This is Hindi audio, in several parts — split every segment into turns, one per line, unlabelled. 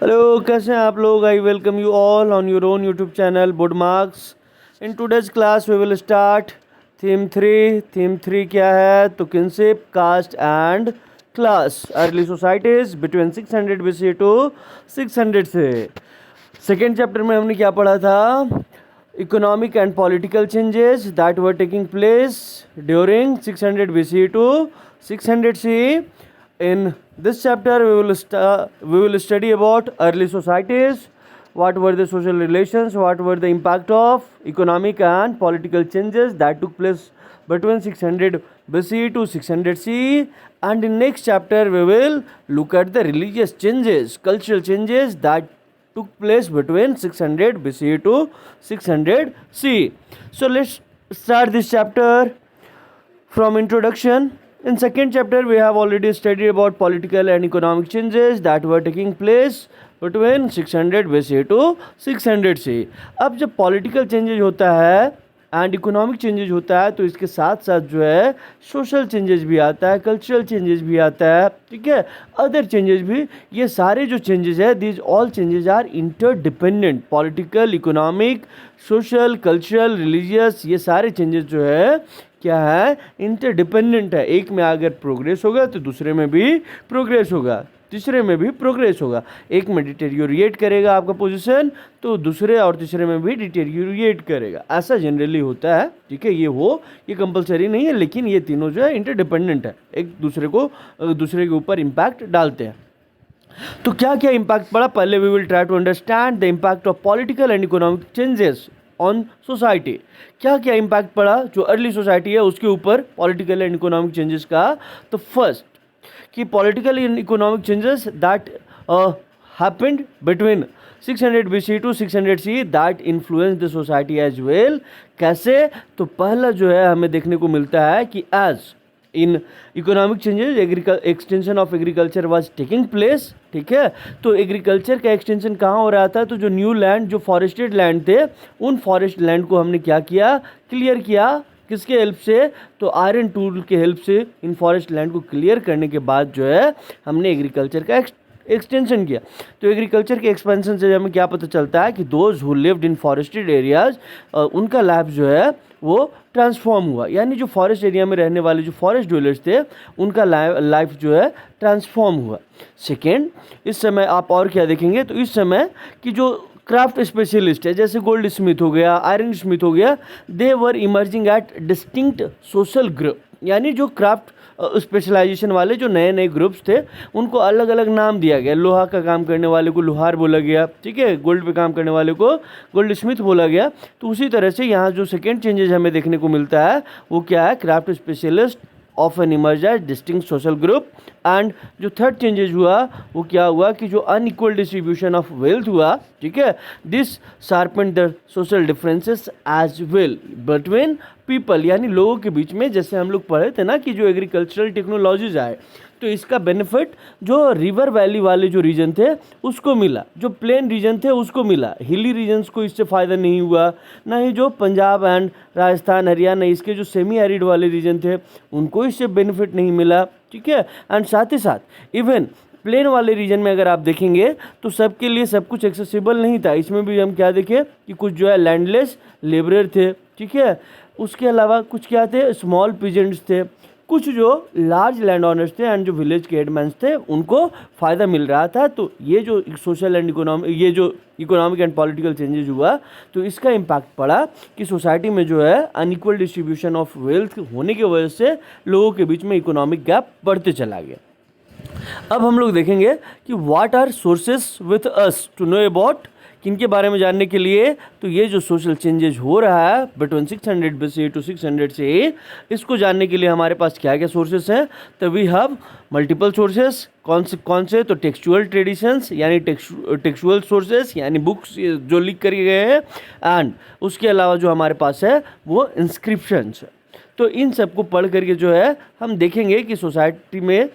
हेलो, कैसे हैं आप लोग। I welcome you all on your own YouTube channel बुड मार्क्स। In today's class we will start theme three क्या है तो kinship, caste and class, early societies between 600 BC to 600 से। सेकेंड चैप्टर में हमने क्या पढ़ा था, economic and political changes that were taking place during 600 BC to 600 C. In this chapter, we will study about early societies. What were the social relations? What were the impact of economic and political changes that took place between 600 BC to 600 C? And in next chapter, we will look at the religious changes, cultural changes that took place between 600 BC to 600 C. So let's start this chapter from introduction. In second chapter, we have already studied about political and economic changes that were taking place between 600 BC to 600 C. अब जब political changes होता है एंड इकोनॉमिक चेंजेस होता है तो इसके साथ साथ जो है सोशल चेंजेस भी आता है, कल्चरल चेंजेस भी आता है, ठीक है, अदर चेंजेस भी। ये सारे जो चेंजेस है, these all changes are interdependent. Political, economic, social, cultural, religious, ये सारे चेंजेस जो है क्या है, इंटरडिपेंडेंट है। एक में अगर प्रोग्रेस होगा तो दूसरे में भी प्रोग्रेस होगा, तीसरे में भी प्रोग्रेस होगा। एक में डिटेरियोरेट करेगा आपका पोजीशन तो दूसरे और तीसरे में भी डिटेरियोरेट करेगा। ऐसा जनरली होता है, ठीक है। ये कंपलसरी नहीं है, लेकिन ये तीनों जो है इंटरडिपेंडेंट है, एक दूसरे के ऊपर इम्पैक्ट डालते हैं। तो क्या क्या इम्पैक्ट पड़ा, पहले we will try to understand the impact of political and economic changes on society. क्या क्या इम्पैक्ट पड़ा जो अर्ली सोसाइटी है उसके ऊपर पॉलिटिकल एंड इकोनॉमिक चेंजेस का। तो फर्स्ट कि political and economic changes that happened between 600 BC to 600 C that influence the society as well. कैसे, तो पहला जो है हमें देखने को मिलता है कि as in economic changes extension of agriculture was taking place, ठीक है। तो एग्रीकल्चर का एक्सटेंशन कहाँ हो रहा था, तो जो न्यू लैंड, जो फॉरेस्टेड लैंड थे, उन फॉरेस्ट लैंड को हमने क्या किया, क्लियर किया। किसके हेल्प से, तो आयरन टूल के हेल्प से इन फॉरेस्ट लैंड को क्लियर करने के बाद जो है हमने एग्रीकल्चर का एक्सटेंशन किया। तो एग्रीकल्चर के एक्सपेंशन से हमें क्या पता चलता है कि those who lived in forested areas, उनका लाइफ जो है वो ट्रांसफॉर्म हुआ। यानी जो फॉरेस्ट एरिया में रहने वाले जो फॉरेस्ट ड्वेलर्स थे उनका लाइफ जो है ट्रांसफॉर्म हुआ। सेकेंड, इस समय आप और क्या देखेंगे, तो इस समय कि जो क्राफ्ट स्पेशलिस्ट है, जैसे गोल्ड स्मिथ हो गया, आयरन स्मिथ हो गया, they were emerging at distinct social group. यानी जो क्राफ्ट स्पेशलाइजेशन वाले जो नए नए ग्रुप्स थे उनको अलग अलग नाम दिया गया। लोहा का काम करने वाले को लोहार बोला गया, ठीक है, गोल्ड पे काम करने वाले को गोल्ड स्मिथ बोला गया। तो उसी तरह से यहाँ जो सेकेंड चेंजेस हमें देखने को मिलता है वो क्या है, craft specialist often emerge as distinct social group. And जो थर्ड चेंजेस हुआ वो क्या हुआ कि जो अनइक्वल डिस्ट्रीब्यूशन ऑफ वेल्थ हुआ, ठीक है, this sharpened the social differences as well between people. यानी लोगों के बीच में, जैसे हम लोग पढ़े थे ना कि जो एग्रीकल्चरल टेक्नोलॉजीज आए तो इसका बेनिफिट जो रिवर वैली वाले जो रीजन थे उसको मिला, जो प्लेन रीजन थे उसको मिला। हिली रीजन्स को इससे फ़ायदा नहीं हुआ, ना ही जो पंजाब एंड राजस्थान, हरियाणा, इसके जो सेमी एरिड वाले रीजन थे उनको इससे बेनिफिट नहीं मिला, ठीक है। एंड साथ ही साथ इवन प्लेन वाले रीजन में अगर आप देखेंगे तो सबके लिए सब कुछ एक्सेसिबल नहीं था। इसमें भी हम क्या देखें कि कुछ जो है लैंडलेस लेबरर थे, ठीक है। उसके अलावा कुछ क्या थे, स्मॉल पीजेंट्स थे, कुछ जो लार्ज लैंड ऑनर्स थे एंड जो विलेज के हेडमैन्स थे उनको फ़ायदा मिल रहा था। तो ये जो social and economic and political changes हुआ तो इसका इम्पैक्ट पड़ा कि सोसाइटी में जो है अनइक्वल डिस्ट्रीब्यूशन ऑफ वेल्थ होने की वजह से लोगों के बीच में इकोनॉमिक गैप बढ़ते चला गया। अब हम लोग देखेंगे कि what are sources with us to know about, किनके बारे में जानने के लिए। तो ये जो सोशल चेंजेस हो रहा है बिटवीन 600 BC टू 600 से, इसको जानने के लिए हमारे पास क्या क्या सोर्सेस हैं। तो वी हैव मल्टीपल सोर्सेस। कौन से, तो टेक्सचुअल ट्रेडिशंस यानी टेक्सचुअल सोर्सेस यानी बुक्स जो लिख कर गए हैं, एंड उसके अलावा जो हमारे पास है वो इंस्क्रिप्शंस। तो इन सबको पढ़ करके जो है हम देखेंगे कि सोसाइटी में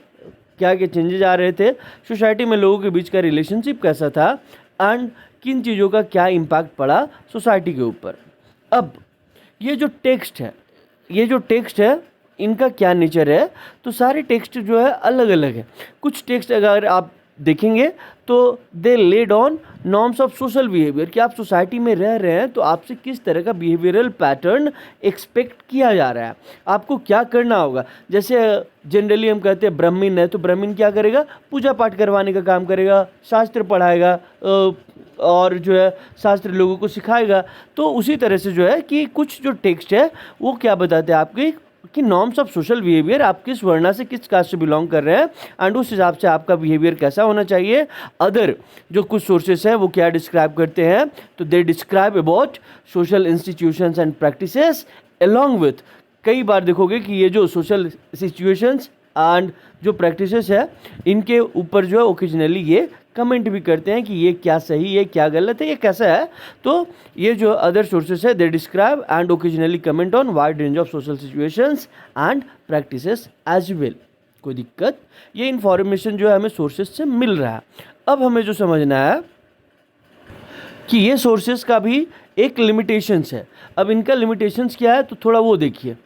क्या क्या चेंजेस आ रहे थे, सोसाइटी में लोगों के बीच का रिलेशनशिप कैसा था, एंड किन चीज़ों का क्या इम्पैक्ट पड़ा सोसाइटी के ऊपर। अब ये जो टेक्स्ट है इनका क्या नेचर है, तो सारे टेक्स्ट जो है अलग अलग है। कुछ टेक्स्ट अगर आप देखेंगे तो they laid on norms of social behaviour, कि आप सोसाइटी में रह रहे हैं तो आपसे किस तरह का बिहेवियरल पैटर्न एक्सपेक्ट किया जा रहा है, आपको क्या करना होगा। जैसे जनरली हम कहते हैं ब्राह्मण है तो ब्राह्मण क्या करेगा, पूजा पाठ करवाने का काम करेगा, शास्त्र पढ़ाएगा और जो है शास्त्र लोगों को सिखाएगा। तो उसी तरह से जो है कि कुछ जो टेक्स्ट है वो क्या बताते हैं आपके कि नॉर्म्स ऑफ सोशल बिहेवियर, आप किस वर्णा से किस कास्ट से बिलोंग कर रहे हैं एंड उस हिसाब से आपका बिहेवियर कैसा होना चाहिए। अदर जो कुछ सोर्सेस हैं वो क्या डिस्क्राइब करते हैं, तो they describe about social institutions and practices along with, कई बार देखोगे कि ये जो सोशल सिचुएशंस एंड जो प्रैक्टिसेस है इनके ऊपर जो है ओकेजनली ये कमेंट भी करते हैं कि ये क्या सही है, क्या गलत है, ये कैसा है। तो ये जो अदर सोर्सेस है they describe and occasionally comment on wide range of social situations and practices as well. कोई दिक्कत, ये इन्फॉर्मेशन जो है हमें सोर्सेस से मिल रहा है। अब हमें जो समझना है कि ये सोर्सेस का भी एक लिमिटेशंस है। अब इनका लिमिटेशंस क्या है तो थोड़ा वो देखिए।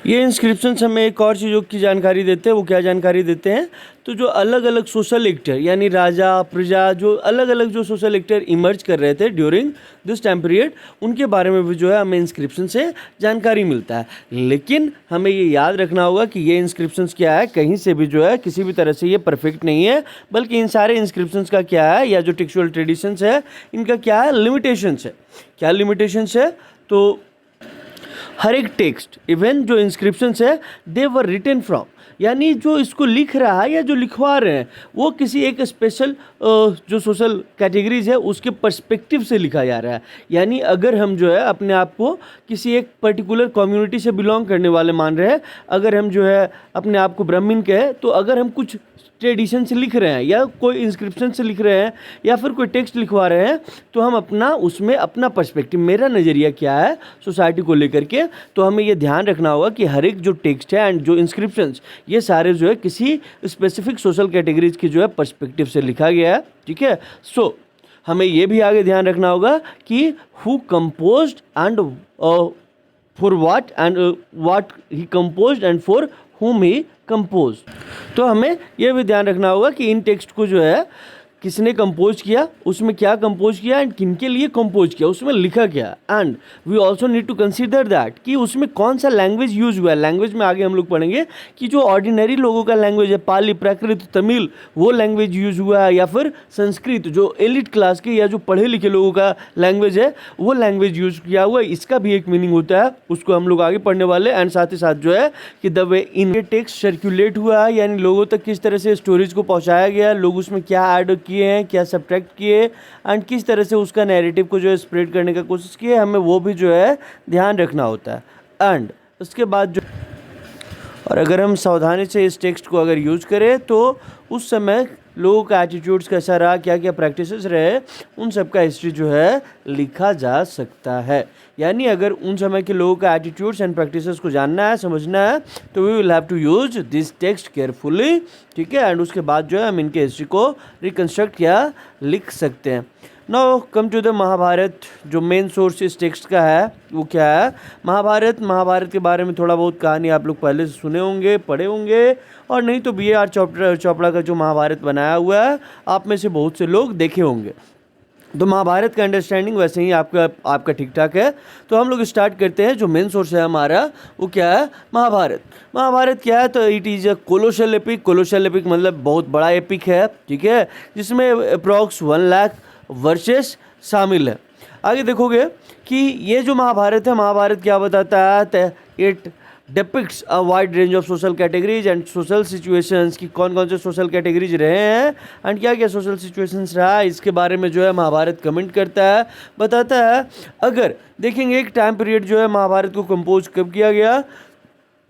ये इंस्क्रिप्शंस हमें एक और चीज़ों की जानकारी देते हैं। वो क्या जानकारी देते हैं, तो जो अलग अलग सोशल एक्टर यानी राजा प्रजा, जो अलग अलग जो सोशल एक्टर इमर्ज कर रहे थे ड्यूरिंग दिस टाइम पीरियड, उनके बारे में भी जो है हमें इंस्क्रिप्शन से जानकारी मिलता है। लेकिन हमें ये याद रखना होगा कि ये इंस्क्रिप्शंस क्या है, कहीं से भी जो है किसी भी तरह से ये परफेक्ट नहीं है, बल्कि इन सारे इंस्क्रिप्शंस का क्या है, या जो टेक्सुअल ट्रेडिशंस है इनका क्या है, लिमिटेशंस है। क्या लिमिटेशंस है, तो हर एक टेक्स्ट इवन जो इंस्क्रिप्शंस है दे वर रिटन फ्रॉम, यानी जो इसको लिख रहा है या जो लिखवा रहे हैं वो किसी एक स्पेशल जो सोशल कैटेगरीज है उसके पर्सपेक्टिव से लिखा जा रहा है। यानी अगर हम जो है अपने आप को किसी एक पर्टिकुलर कम्युनिटी से बिलोंग करने वाले मान रहे हैं, अगर हम जो है अपने आप को ब्राह्मण कहें, तो अगर हम कुछ ट्रेडिशन से लिख रहे हैं या कोई इंस्क्रिप्शन से लिख रहे हैं या फिर कोई टेक्स्ट लिखवा रहे हैं, तो हम अपना उसमें अपना पर्सपेक्टिव, मेरा नज़रिया क्या है सोसाइटी को लेकर के, तो हमें ये ध्यान रखना होगा कि हर एक जो टेक्स्ट है एंड जो इंस्क्रिप्शंस, ये सारे जो है किसी स्पेसिफिक सोशल कैटेगरीज की जो है पर्सपेक्टिव से लिखा गया है। ठीक है, सो हमें ये भी आगे ध्यान रखना होगा कि who composed and for what and what he composed and for whom he composed। तो हमें यह भी ध्यान रखना होगा कि इन टेक्स्ट को जो है किसने कंपोज किया, उसमें क्या कंपोज किया एंड किन के लिए कंपोज किया, उसमें लिखा क्या, and we also need to consider that कि उसमें कौन सा लैंग्वेज यूज हुआ है। लैंग्वेज में आगे हम लोग पढ़ेंगे कि जो ऑर्डिनरी लोगों का लैंग्वेज है, पाली, प्राकृत, तमिल, वो लैंग्वेज यूज हुआ है, या फिर संस्कृत जो एलिट क्लास के या जो पढ़े लिखे लोगों का लैंग्वेज है वो लैंग्वेज यूज किया हुआ है। इसका भी एक मीनिंग होता है, उसको हम लोग आगे पढ़ने वाले। एंड साथ ही साथ जो है कि the way in text circulate हुआ है, यानी लोगों तक किस तरह से स्टोरीज को पहुँचाया गया, लोग उसमें क्या ऐड किए हैं, क्या सब्ट्रैक्ट किए एंड किस तरह से उसका नैरेटिव को जो है स्प्रेड करने का कोशिश किए, हमें वो भी जो है ध्यान रखना होता है। एंड उसके बाद जो, और अगर हम सावधानी से इस टेक्स्ट को अगर यूज़ करें तो उस समय लोगों का एटीट्यूड्स कैसा रहा, क्या क्या प्रैक्टिसेस रहे, उन सब का हिस्ट्री जो है लिखा जा सकता है। यानी अगर उन समय के लोगों का एटीट्यूड्स एंड प्रैक्टिसेस को जानना है, समझना है, तो we will have to use this text carefully. ठीक है, एंड उसके बाद जो है हम इनके हिस्ट्री को रिकन्स्ट्रक्ट या लिख सकते हैं। Now come to the Mahabharat. जो मेन सोर्स इस टेक्स्ट का है वो क्या है, महाभारत के बारे में थोड़ा बहुत कहानी आप लोग पहले से सुने होंगे, पढ़े होंगे, और नहीं तो बी आर चोपड़ा का जो महाभारत बनाया हुआ है आप में से बहुत से लोग देखे होंगे। तो महाभारत का अंडरस्टैंडिंग वैसे ही आपका ठीक ठाक है। तो हम लोग स्टार्ट करते हैं। जो मेन सोर्स है हमारा वो क्या है, महाभारत क्या है, तो it is a colossal epic. Colossal epic मतलब बहुत बड़ा एपिक है, ठीक है, जिसमें अप्रॉक्स 1 लाख वर्सेस शामिल है। आगे देखोगे कि ये जो महाभारत है, महाभारत क्या बताता है, it depicts a wide range of social categories and social situations, की कौन कौन से सोशल कैटेगरीज रहे हैं एंड क्या क्या सोशल सिचुएशंस रहा है, इसके बारे में जो है महाभारत कमेंट करता है, बताता है। अगर देखेंगे एक टाइम पीरियड जो है महाभारत को कंपोज कब किया गया,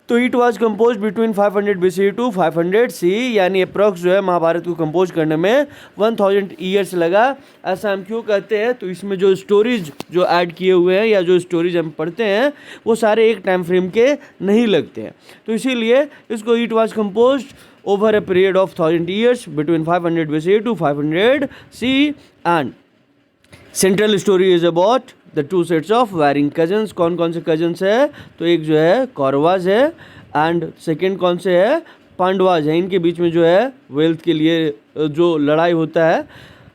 तो it was compose between 500 BCE to 500 CE, यानी अप्रॉक्स जो है महाभारत को कंपोज करने में 1000 ईयर्स लगा। ऐसा हम क्यों कहते हैं, तो इसमें जो स्टोरीज जो ऐड किए हुए हैं या जो स्टोरीज हम पढ़ते हैं वो सारे एक टाइम फ्रेम के नहीं लगते हैं, तो इसीलिए इसको it was compose over a period of 1000 years between 500 BCE to 500 CE। And central story is about the 2 sets of varying cousins. कौन कौन से कजन्स है, तो एक जो है कौरवाज है एंड सेकेंड कौन से है, पांडवाज हैं, इनके बीच में जो है वेल्थ के लिए जो लड़ाई होता है,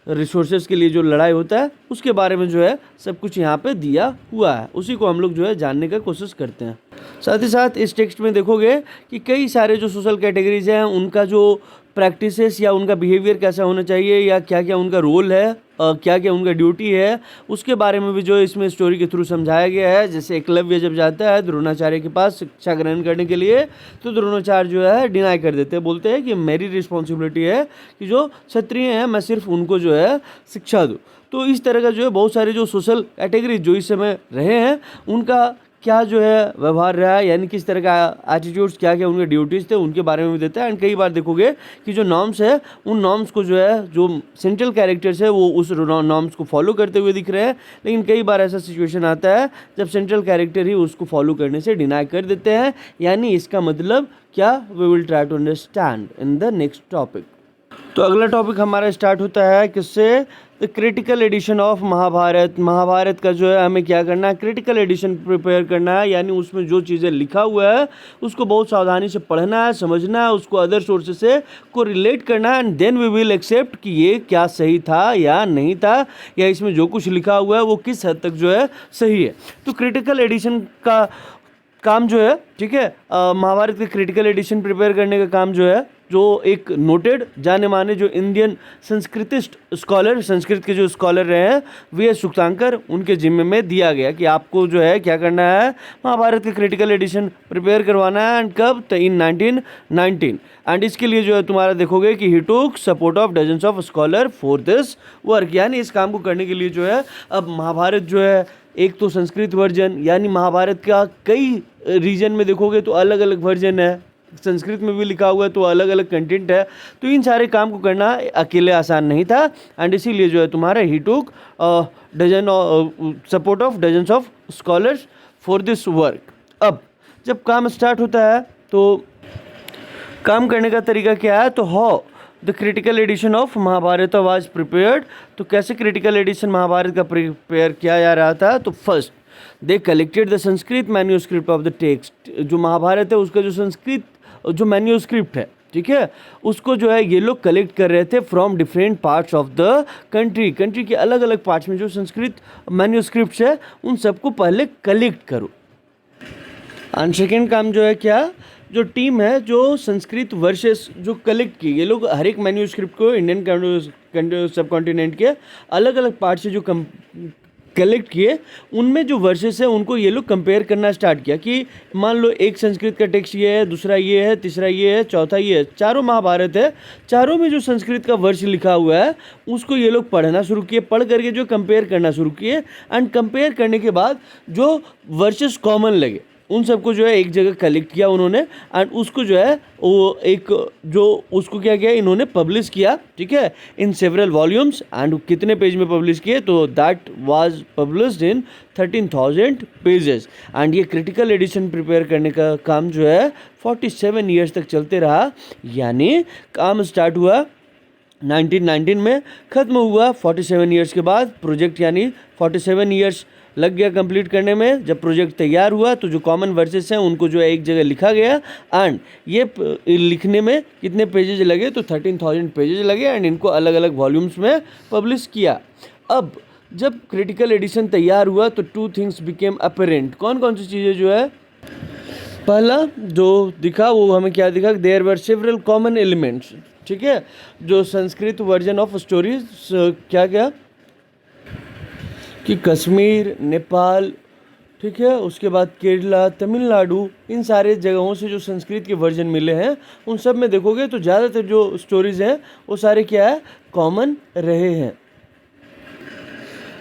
रिसोर्सेज के लिए जो लड़ाई होता है, उसके बारे में जो है सब कुछ यहाँ पे दिया हुआ है। उसी को हम लोग जो है जानने का कोशिश करते हैं। साथ ही साथ इस टेक्स्ट में देखोगे कि कई सारे जो सोशल कैटेगरीज हैं उनका जो प्रैक्टिसेस या उनका बिहेवियर कैसा होना चाहिए या क्या क्या उनका रोल है, क्या क्या उनका ड्यूटी है, उसके बारे में भी जो इसमें स्टोरी के थ्रू समझाया गया है। जैसे एकलव्य जब जाता है द्रोणाचार्य के पास शिक्षा ग्रहण करने के लिए, तो द्रोणाचार्य जो है डिनाई कर देते हैं, बोलते हैं कि मेरी रिस्पॉन्सिबिलिटी है कि जो क्षत्रिय हैं मैं सिर्फ उनको जो है शिक्षा दूँ। तो इस तरह का जो है बहुत सारे जो सोशल कैटेगरी जो इस समय रहे हैं उनका क्या जो है व्यवहार रहा है, यानी किस तरह का एटीट्यूड्स, क्या क्या उनके ड्यूटीज़ थे, उनके बारे में भी देता है। एंड कई बार देखोगे कि जो नॉर्म्स है उन नॉर्म्स को जो है जो सेंट्रल कैरेक्टर्स है वो उस नॉर्म्स को फॉलो करते हुए दिख रहे हैं, लेकिन कई बार ऐसा सिचुएशन आता है जब सेंट्रल कैरेक्टर ही उसको फॉलो करने से डिनाई कर देते हैं। यानी इसका मतलब क्या, we will try to understand in the next topic. तो अगला टॉपिक हमारा स्टार्ट होता है किससे, the critical edition of Mahabharat. Mahabharat का जो है हमें क्या करना है, क्रिटिकल एडिशन प्रिपेयर करना है, यानी उसमें जो चीज़ें लिखा हुआ है उसको बहुत सावधानी से पढ़ना है, समझना है, उसको अदर सोर्सेस से को रिलेट करना है, and then we will accept कि ये क्या सही था या नहीं था, या इसमें जो कुछ लिखा हुआ है वो किस हद तक जो है सही है। तो क्रिटिकल एडिशन का काम जो है, ठीक है, महाभारत के क्रिटिकल एडिशन प्रिपेयर करने का काम जो है, जो एक नोटेड जाने माने जो इंडियन संस्कृतिस्ट स्कॉलर, संस्कृत के जो स्कॉलर रहे हैं वी.एस. सूक्तांकर, उनके जिम्मे में दिया गया कि आपको जो है क्या करना है, महाभारत के क्रिटिकल एडिशन प्रिपेयर करवाना है। एंड कब, तो इन 1919। एंड इसके लिए जो है तुम्हारा देखोगे कि ही टूक support of dozens of scholar for this work, यानी इस काम को करने के लिए जो है अब महाभारत जो है एक तो संस्कृत वर्जन, यानी महाभारत का कई रीजन में देखोगे तो अलग अलग वर्जन है, संस्कृत में भी लिखा हुआ है तो अलग अलग कंटेंट है, तो इन सारे काम को करना अकेले आसान नहीं था। एंड इसीलिए जो है तुम्हारा ही टूक support of dozens of scholars for this work. अब जब काम स्टार्ट होता है तो काम करने का तरीका क्या है, तो how the critical edition of Mahabharat was prepared. तो कैसे क्रिटिकल एडिशन महाभारत का प्रिपेयर किया जा रहा था, तो first they collected the Sanskrit manuscript of the text. जो महाभारत है उसका जो संस्कृत जो मैन्यूस्क्रिप्ट है, ठीक है, उसको जो है ये लोग कलेक्ट कर रहे थे from different parts of the country. Country के अलग अलग पार्ट्स में जो संस्कृत मैन्यूस्क्रिप्ट्स है उन सबको पहले कलेक्ट करो। एंड सेकेंड काम जो है क्या, जो टीम है जो संस्कृत वर्सेस जो कलेक्ट की, ये लोग हर एक मैन्यूस्क्रिप्ट को इंडियन सब कॉन्टिनेंट के अलग अलग पार्ट से जो कलेक्ट किए, उनमें जो वर्सेस है उनको ये लोग कंपेयर करना स्टार्ट किया कि मान लो एक संस्कृत का टेक्स्ट ये है, दूसरा ये है, तीसरा ये है, चौथा ये है, चारों महाभारत है, चारों में जो संस्कृत का वर्ष लिखा हुआ है उसको ये लोग पढ़ना शुरू किए, पढ़ करके जो कंपेयर करना शुरू किए। एंड कंपेयर करने के बाद जो वर्सेस कॉमन लगे उन सबको जो है एक जगह कलेक्ट किया उन्होंने, एंड उसको जो है वो एक जो उसको क्या किया इन्होंने पब्लिश किया, ठीक है, इन सेवरल वॉल्यूम्स। एंड कितने पेज में पब्लिश किए, तो that was published in 13,000 pages. And ये क्रिटिकल एडिशन प्रिपेयर करने का काम जो है 47 ईयर्स तक चलते रहा, यानी काम स्टार्ट हुआ 1919 में, ख़त्म हुआ 47 ईयर्स के बाद। प्रोजेक्ट यानी 47 ईयर्स लग गया कंप्लीट करने में। जब प्रोजेक्ट तैयार हुआ तो जो कॉमन वर्सेस हैं उनको जो है एक जगह लिखा गया, एंड ये लिखने में कितने पेजेज लगे, तो 13,000 पेजेज लगे, एंड इनको अलग अलग वॉल्यूम्स में पब्लिश किया। अब जब क्रिटिकल एडिशन तैयार हुआ तो टू थिंग्स बिकेम अपरेंट। कौन कौन सी चीज़ें जो है, पहला जो दिखा वो हमें क्या दिखा, there were several common elements, ठीक है, जो संस्कृत वर्जन ऑफ स्टोरीज क्या क्या कि कश्मीर, नेपाल, ठीक है, उसके बाद केरला, तमिलनाडु, इन सारे जगहों से जो संस्कृत के वर्जन मिले हैं उन सब में देखोगे तो ज़्यादातर जो स्टोरीज़ हैं वो सारे क्या है, कॉमन रहे हैं।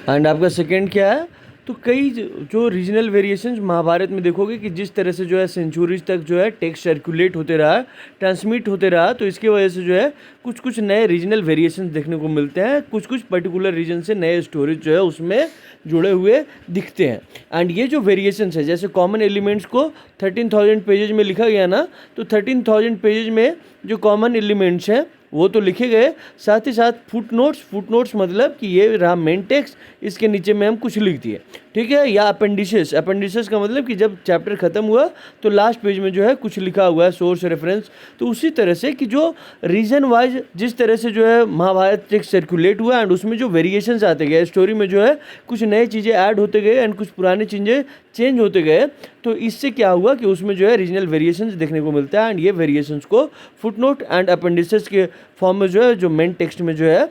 एंड आपका सेकंड क्या है, तो कई जो रीजनल वेरिएशंस महाभारत में देखोगे कि जिस तरह से जो है सेंचुरीज तक जो है टेक्स्ट सर्कुलेट होते रहा, ट्रांसमिट होते रहा, तो इसकी वजह से जो है कुछ कुछ नए रीजनल वेरिएशंस देखने को मिलते हैं, कुछ कुछ पर्टिकुलर रीजन से नए स्टोरीज जो है उसमें जुड़े हुए दिखते हैं। एंड ये जो वेरिएशंस है, जैसे कॉमन एलिमेंट्स को 13,000 पेजेज में लिखा गया ना, तो 13,000 पेजेज में जो कॉमन एलिमेंट्स हैं वो तो लिखे गए, साथ ही साथ फुट नोट्स मतलब कि ये रहा मेन टेक्स्ट, इसके नीचे में हम कुछ लिख दिए। ठीक है, या अपेंडिसेस। अपेंडिसेस का मतलब कि जब चैप्टर खत्म हुआ तो लास्ट पेज में जो है कुछ लिखा हुआ है, सोर्स रेफरेंस। तो उसी तरह से कि जो रीजन वाइज जिस तरह से जो है महाभारत टेक्स्ट सर्कुलेट हुआ एंड उसमें जो वेरिएशंस आते गए, स्टोरी में जो है कुछ नई चीज़ें ऐड होते गए एंड कुछ पुरानी चीज़ें चेंज होते गए, तो इससे क्या हुआ कि उसमें जो है रीजनल वेरिएशंस देखने को मिलता है एंड ये वेरिएशंस को फुटनोट एंड अपेंडिसेस के फॉर्म में जो है जो मेन टेक्स्ट में जो है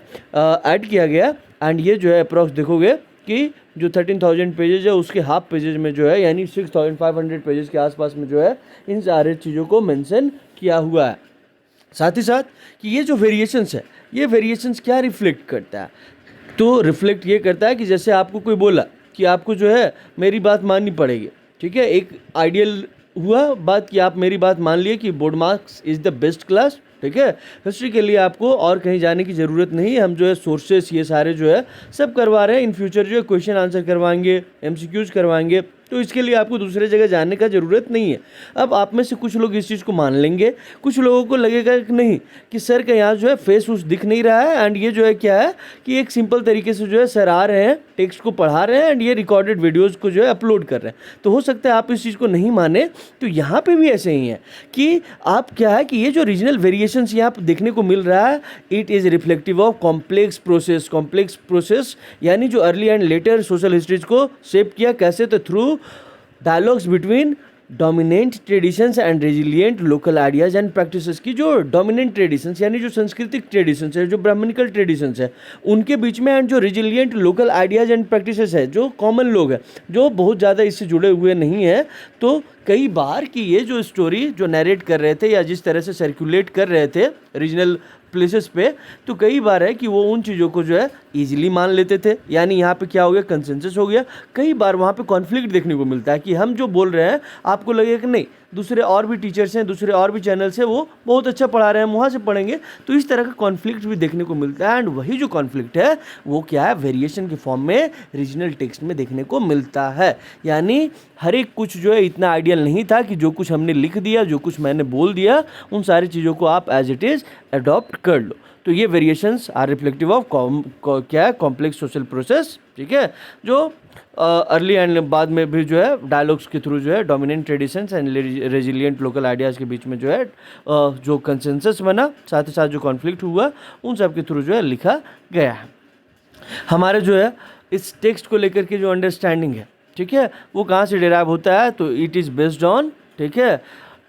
ऐड किया गया। एंड ये जो है अप्रॉक्स देखोगे कि जो 13,000 पेजेज है उसके हाफ पेजेज में जो है यानी 6,500 पेजेस के आसपास में जो है इन सारे चीज़ों को मेंशन किया हुआ है। साथ ही साथ कि ये जो वेरिएशंस है, ये वेरिएशंस क्या रिफ्लेक्ट करता है, तो रिफ्लेक्ट ये करता है कि जैसे आपको कोई बोला कि आपको जो है मेरी बात माननी पड़ेगी, ठीक है, एक आइडियल हुआ बात कि आप मेरी बात मान लिए कि board marks is the best class, ठीक है। हिस्ट्री के लिए आपको और कहीं जाने की ज़रूरत नहीं है, हम जो है सोर्सेस ये सारे जो है सब करवा रहे हैं। इन फ्यूचर जो है क्वेश्चन आंसर करवाएंगे, एमसीक्यूज करवाएंगे, तो इसके लिए आपको दूसरे जगह जाने का ज़रूरत नहीं है। अब आप में से कुछ लोग इस चीज़ को मान लेंगे, कुछ लोगों को लगेगा कि नहीं कि सर का यहाँ जो है फेस उस दिख नहीं रहा है एंड ये जो है क्या है कि एक सिंपल तरीके से जो है सर आ रहे हैं, टेक्स्ट को पढ़ा रहे हैं एंड ये रिकॉर्डेड वीडियोज़ को जो है अपलोड कर रहे हैं। तो हो सकता है आप इस चीज़ को नहीं माने, तो यहाँ पे भी ऐसे ही है कि आप क्या है कि ये जो रीजनल वेरिएशंस यहाँ पे देखने को मिल रहा है, it is reflective of complex process. Complex process यानी जो early and later social histories को शेप किया कैसे, तो through dialogues between dominant traditions and resilient local ideas and practices की जो डोमिनेंट ट्रेडिशंस यानी जो सांस्कृतिक ट्रेडिशंस है, जो ब्राह्मणिकल ट्रेडिशंस है, उनके बीच में एंड जो resilient local ideas and practices है, जो कॉमन लोग हैं जो बहुत ज़्यादा इससे जुड़े हुए नहीं हैं। तो कई बार कि ये जो स्टोरी जो नरेट कर रहे थे या जिस तरह से सर्कुलेट कर रहे थे रीजनल प्लेसेस पे, तो कई बार है कि वो उन चीज़ों को जो है इजीली मान लेते थे, यानी यहाँ पे क्या हो गया, कंसेंसस हो गया। कई बार वहाँ पे कॉन्फ्लिक्ट देखने को मिलता है कि हम जो बोल रहे हैं आपको लगेगा कि नहीं दूसरे और भी टीचर्स हैं, दूसरे और भी चैनल्स हैं, वो बहुत अच्छा पढ़ा रहे हैं, हम वहाँ से पढ़ेंगे, तो इस तरह का कॉन्फ्लिक्ट भी देखने को मिलता है। एंड वही जो कॉन्फ्लिक्ट है वो क्या है, वेरिएशन के फॉर्म में रीजनल टेक्स्ट में देखने को मिलता है। यानी हर एक कुछ जो है इतना आइडियल नहीं था कि जो कुछ हमने लिख दिया, जो कुछ मैंने बोल दिया, उन सारी चीज़ों को आप एज इट इज़ अडॉप्ट कर लो। तो ये वेरिएशंस आर रिफ्लेक्टिव ऑफ क्या है, कॉम्प्लेक्स सोशल प्रोसेस, ठीक है, जो अर्ली एंड बाद में भी जो है डायलॉग्स के थ्रू जो है dominant traditions and resilient local ideas के बीच में जो है जो कंसेंसस बना, साथ ही साथ जो कॉन्फ्लिक्ट हुआ, उन सब के थ्रू जो है लिखा गया है। हमारे जो है इस टेक्स्ट को लेकर के जो अंडरस्टैंडिंग है, ठीक है, वो कहाँ से डिराइव होता है, तो इट इज़ बेस्ड ऑन, ठीक है,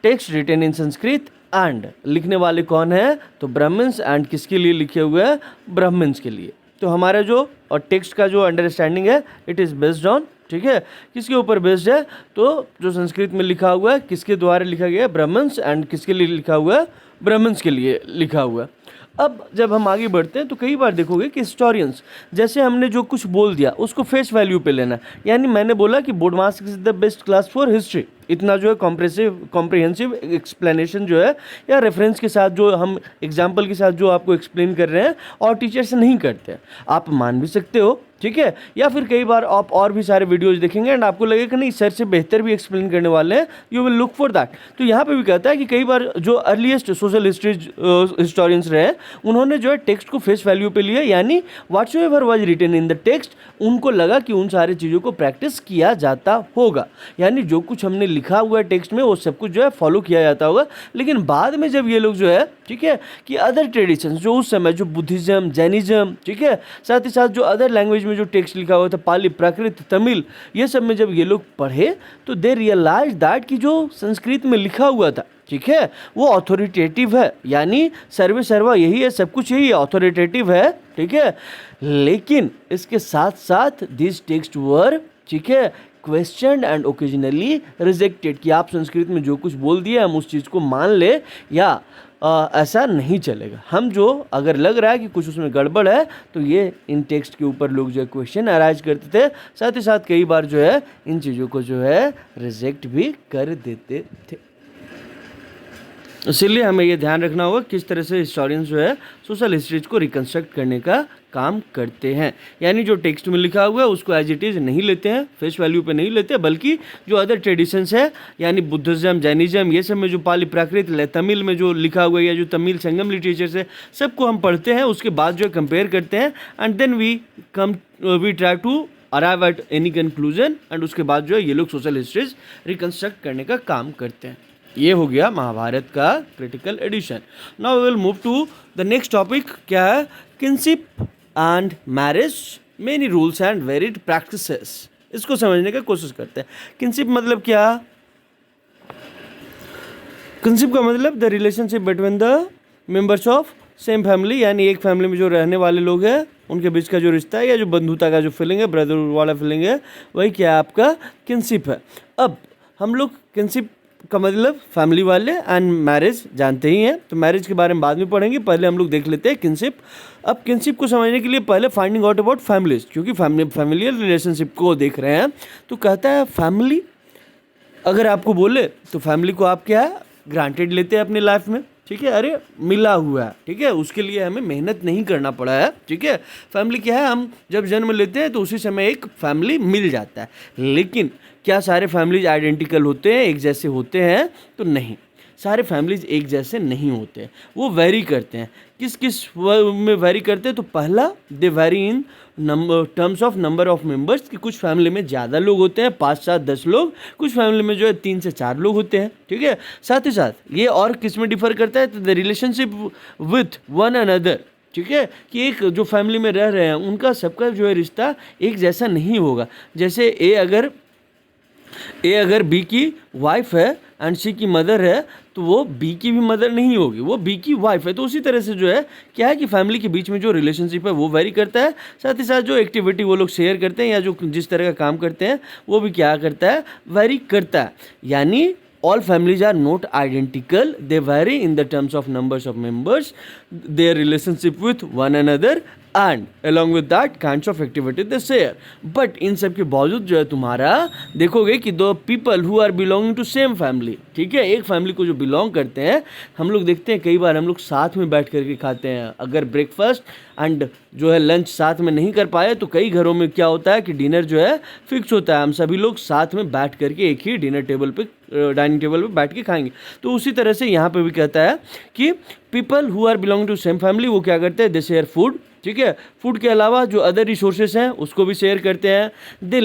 text written in Sanskrit and लिखने वाले कौन है, तो ब्राह्मण्स, एंड किसके लिए लिखे हुए हैं, ब्राह्मण्स के लिए। तो हमारा जो और टेक्स्ट का जो अंडरस्टैंडिंग है इट इज़ बेस्ड ऑन, ठीक है, किसके ऊपर बेस्ड है, तो जो संस्कृत में लिखा हुआ है किसके द्वारा लिखा गया है, ब्राह्मण्स, एंड किसके लिए लिखा हुआ है, ब्राह्मण्स के लिए लिखा हुआ है। अब जब हम आगे बढ़ते हैं तो कई बार देखोगे कि हिस्टोरियंस जैसे हमने जो कुछ बोल दिया उसको फेस वैल्यू पे लेना, यानी मैंने बोला कि board marks is the best class for history, इतना जो है कॉम्प्रिहेंसिव एक्सप्लेनेशन जो है या रेफरेंस के साथ जो हम एग्जाम्पल के साथ जो आपको एक्सप्लेन कर रहे हैं और टीचर से नहीं करते हैं, आप मान भी सकते हो, ठीक है, या फिर कई बार आप और भी सारे वीडियोज देखेंगे एंड आपको लगेगा कि नहीं सर से बेहतर भी एक्सप्लेन करने वाले हैं, you will look for that. तो यहाँ पे भी कहता है कि कई बार जो अर्लीस्ट सोशल हिस्टोरियंस रहे उन्होंने जो है टेक्स्ट को फेस वैल्यू पे लिया, यानी what's ever was written in the text, उनको लगा कि उन सारी चीज़ों को प्रैक्टिस किया जाता होगा, यानी जो कुछ हमने लिखा हुआ है टेक्स्ट में वो सब कुछ जो है फॉलो किया जाता होगा। लेकिन बाद में जब ये लोग जो है, ठीक है, कि अदर ट्रेडिशंस जो उस समय जो बुद्धिज़्म, जैनिज़्म, ठीक है, साथ ही साथ जो अदर लैंग्वेज में जो टेक्स्ट लिखा हुआ था, पाली, प्राकृत, तमिल, ये सब में जब ये लोग पढ़े तो दे रियलाइज दैट कि जो संस्कृत में लिखा हुआ था, ठीक है, वो ऑथोरिटेटिव है, यानी सर्वे सर्वा यही है, सब कुछ यही है, ऑथोरिटेटिव है, ठीक है, लेकिन इसके साथ साथ दिस टेक्स्ट वर, ठीक है, क्वेश्चन एंड ओकेजनली रिजेक्टेड, कि आप संस्कृत में जो कुछ बोल दिए हम उस चीज़ को मान ले, या ऐसा नहीं चलेगा। हम जो अगर लग रहा है कि कुछ उसमें गड़बड़ है तो ये इन टेक्स्ट के ऊपर लोग जो है क्वेश्चन अराइज करते थे, साथ ही साथ कई बार जो है इन चीज़ों को जो है रिजेक्ट भी कर देते थे। इसीलिए हमें ये ध्यान रखना होगा किस तरह से हिस्टोरियंस जो है सोशल हिस्ट्रीज को रिकन्स्ट्रक्ट करने का काम करते हैं, यानी जो टेक्स्ट में लिखा हुआ है उसको एज इट इज़ नहीं लेते हैं, फेस वैल्यू पे नहीं लेते, बल्कि जो अदर ट्रेडिशंस है यानी बुद्धिज़्म, जैनिज़्म, ये सब में जो पाली, प्राकृत, तमिल में जो लिखा हुआ है या जो तमिल संगम लिटरेचर है सबको हम पढ़ते हैं, उसके बाद जो है कंपेयर करते हैं and then we try to arrive at any conclusion, and उसके बाद जो है ये लोग सोशल हिस्ट्रीज रिकंस्ट्रक्ट करने का काम करते हैं। ये हो गया महाभारत का critical edition. Now we will move to the next topic. क्या है? Kinship and marriage, many rules and varied practices. इसको समझने का कोशिश करते हैं। किनशिप मतलब क्या? किनशिप का मतलब the relationship between the members of same family, यानी एक फैमिली में जो रहने वाले लोग हैं उनके बीच का जो रिश्ता है या जो बंधुता का जो फीलिंग है, ब्रदर वाला फीलिंग है, वही क्या है? आपका किनशिप है। अब हम लोग किनशिप का मतलब फैमिली वाले एंड मैरिज जानते ही हैं, तो मैरिज के बारे में बाद में पढ़ेंगे, पहले हम लोग देख लेते हैं किनशिप। अब किनशिप को समझने के लिए पहले फाइंडिंग आउट अबाउट फैमिलीज, क्योंकि फैमिलियल रिलेशनशिप को देख रहे हैं। तो कहता है फैमिली अगर आपको बोले तो फैमिली को आप क्या है? ग्रांटेड लेते हैं अपनी लाइफ में, ठीक है, अरे मिला हुआ है, ठीक है, उसके लिए हमें मेहनत नहीं करना पड़ा है, ठीक है। फैमिली क्या है? हम जब जन्म लेते हैं तो उसी समय एक फैमिली मिल जाता है। लेकिन क्या सारे फैमिलीज आइडेंटिकल होते हैं, एक जैसे होते हैं? तो नहीं, सारे फैमिलीज एक जैसे नहीं होते, वो वेरी करते हैं। किस किस में वेरी करते हैं? तो पहला, they vary in terms of number of members, कि कुछ फैमिली में ज़्यादा लोग होते हैं, 5, 7, 10 लोग, कुछ फैमिली में जो है 3 से 4 लोग होते हैं, ठीक है। साथ ही साथ ये और किस में डिफर करता है? तो the relationship with one another, ठीक है, कि एक जो फैमिली में रह रहे हैं उनका सबका जो है रिश्ता एक जैसा नहीं होगा। जैसे ए अगर बी की वाइफ है एंड सी की मदर है, तो वो बी की भी मदर नहीं होगी, वो बी की वाइफ है। तो उसी तरह से जो है क्या है कि फैमिली के बीच में जो रिलेशनशिप है वो वेरी करता है। साथ ही साथ जो एक्टिविटी वो लोग शेयर करते हैं या जो जिस तरह का काम करते हैं वो भी क्या करता है? वेरी करता है। यानी all families are not identical, they vary in the terms of numbers of members, their relationship with one another, and along with that kinds of activity they share। but इन सब के बावजूद जो है तुम्हारा देखोगे कि दो people who are belonging to same family, ठीक है, एक फैमिली को जो बिलोंग करते हैं, हम लोग देखते हैं कई बार हम लोग साथ में बैठ करके खाते हैं। अगर ब्रेकफास्ट एंड जो है लंच साथ में नहीं कर पाए तो कई घरों में क्या होता है कि डिनर जो है फिक्स होता है, हम सभी लोग साथ में बैठ करके एक ही डिनर टेबल पे, डाइनिंग टेबल पे बैठ के खाएंगे। तो उसी तरह से यहाँ पे भी कहता है कि people who are belonging to same family वो क्या करते हैं? दे शेयर फूड, ठीक है, फूड के अलावा जो अदर रिसोर्सेज हैं उसको भी शेयर करते हैं। दे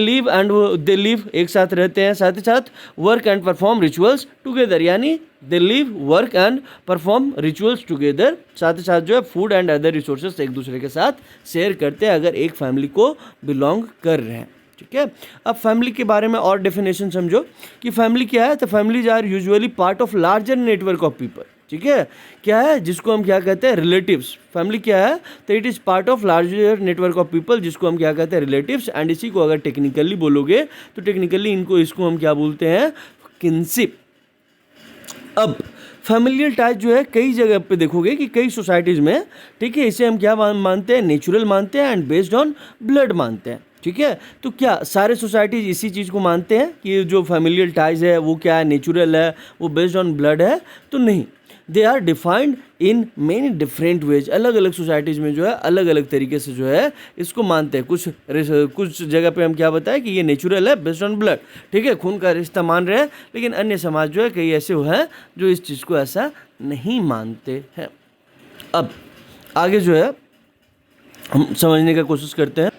लिव एक साथ रहते हैं। साथ ही साथ work and perform rituals together, यानी they live, work and perform rituals together. साथ ही साथ जो है फूड एंड अदर रिसोर्सेज एक दूसरे के साथ शेयर करते हैं अगर एक फैमिली को बिलोंग कर रहे हैं, ठीक है। अब फैमिली के बारे में और डेफिनेशन समझो कि फैमिली क्या है। तो families are usually part of larger network of people, ठीक है, क्या है जिसको हम क्या कहते हैं? रिलेटिव्स। फैमिली क्या है? तो it is part of larger network of people, जिसको हम क्या कहते हैं? रिलेटिव्स। एंड इसी को अगर टेक्निकली बोलोगे तो टेक्निकली इसको हम क्या बोलते हैं? किनशिप। अब फैमिलियल टाइज जो है कई जगह पे देखोगे कि कई सोसाइटीज़ में, ठीक है, इसे हम क्या मानते हैं? नेचुरल मानते हैं एंड बेस्ड ऑन ब्लड मानते हैं, ठीक है। तो क्या सारे सोसाइटीज इसी चीज़ को मानते हैं कि जो फैमिलियल टाइज है वो क्या है? नेचुरल है, वो बेस्ड ऑन ब्लड है? तो नहीं, they are defined in many different ways. अलग अलग सोसाइटीज़ में जो है अलग अलग तरीके से जो है इसको मानते हैं। कुछ जगह पे हम क्या बताएं कि ये नेचुरल है बेस्ड ऑन ब्लड, ठीक है, खून का रिश्ता मान रहे हैं। लेकिन अन्य समाज जो है कई ऐसे हैं जो इस चीज़ को ऐसा नहीं मानते हैं। अब आगे जो है हम समझने का कोशिश करते हैं।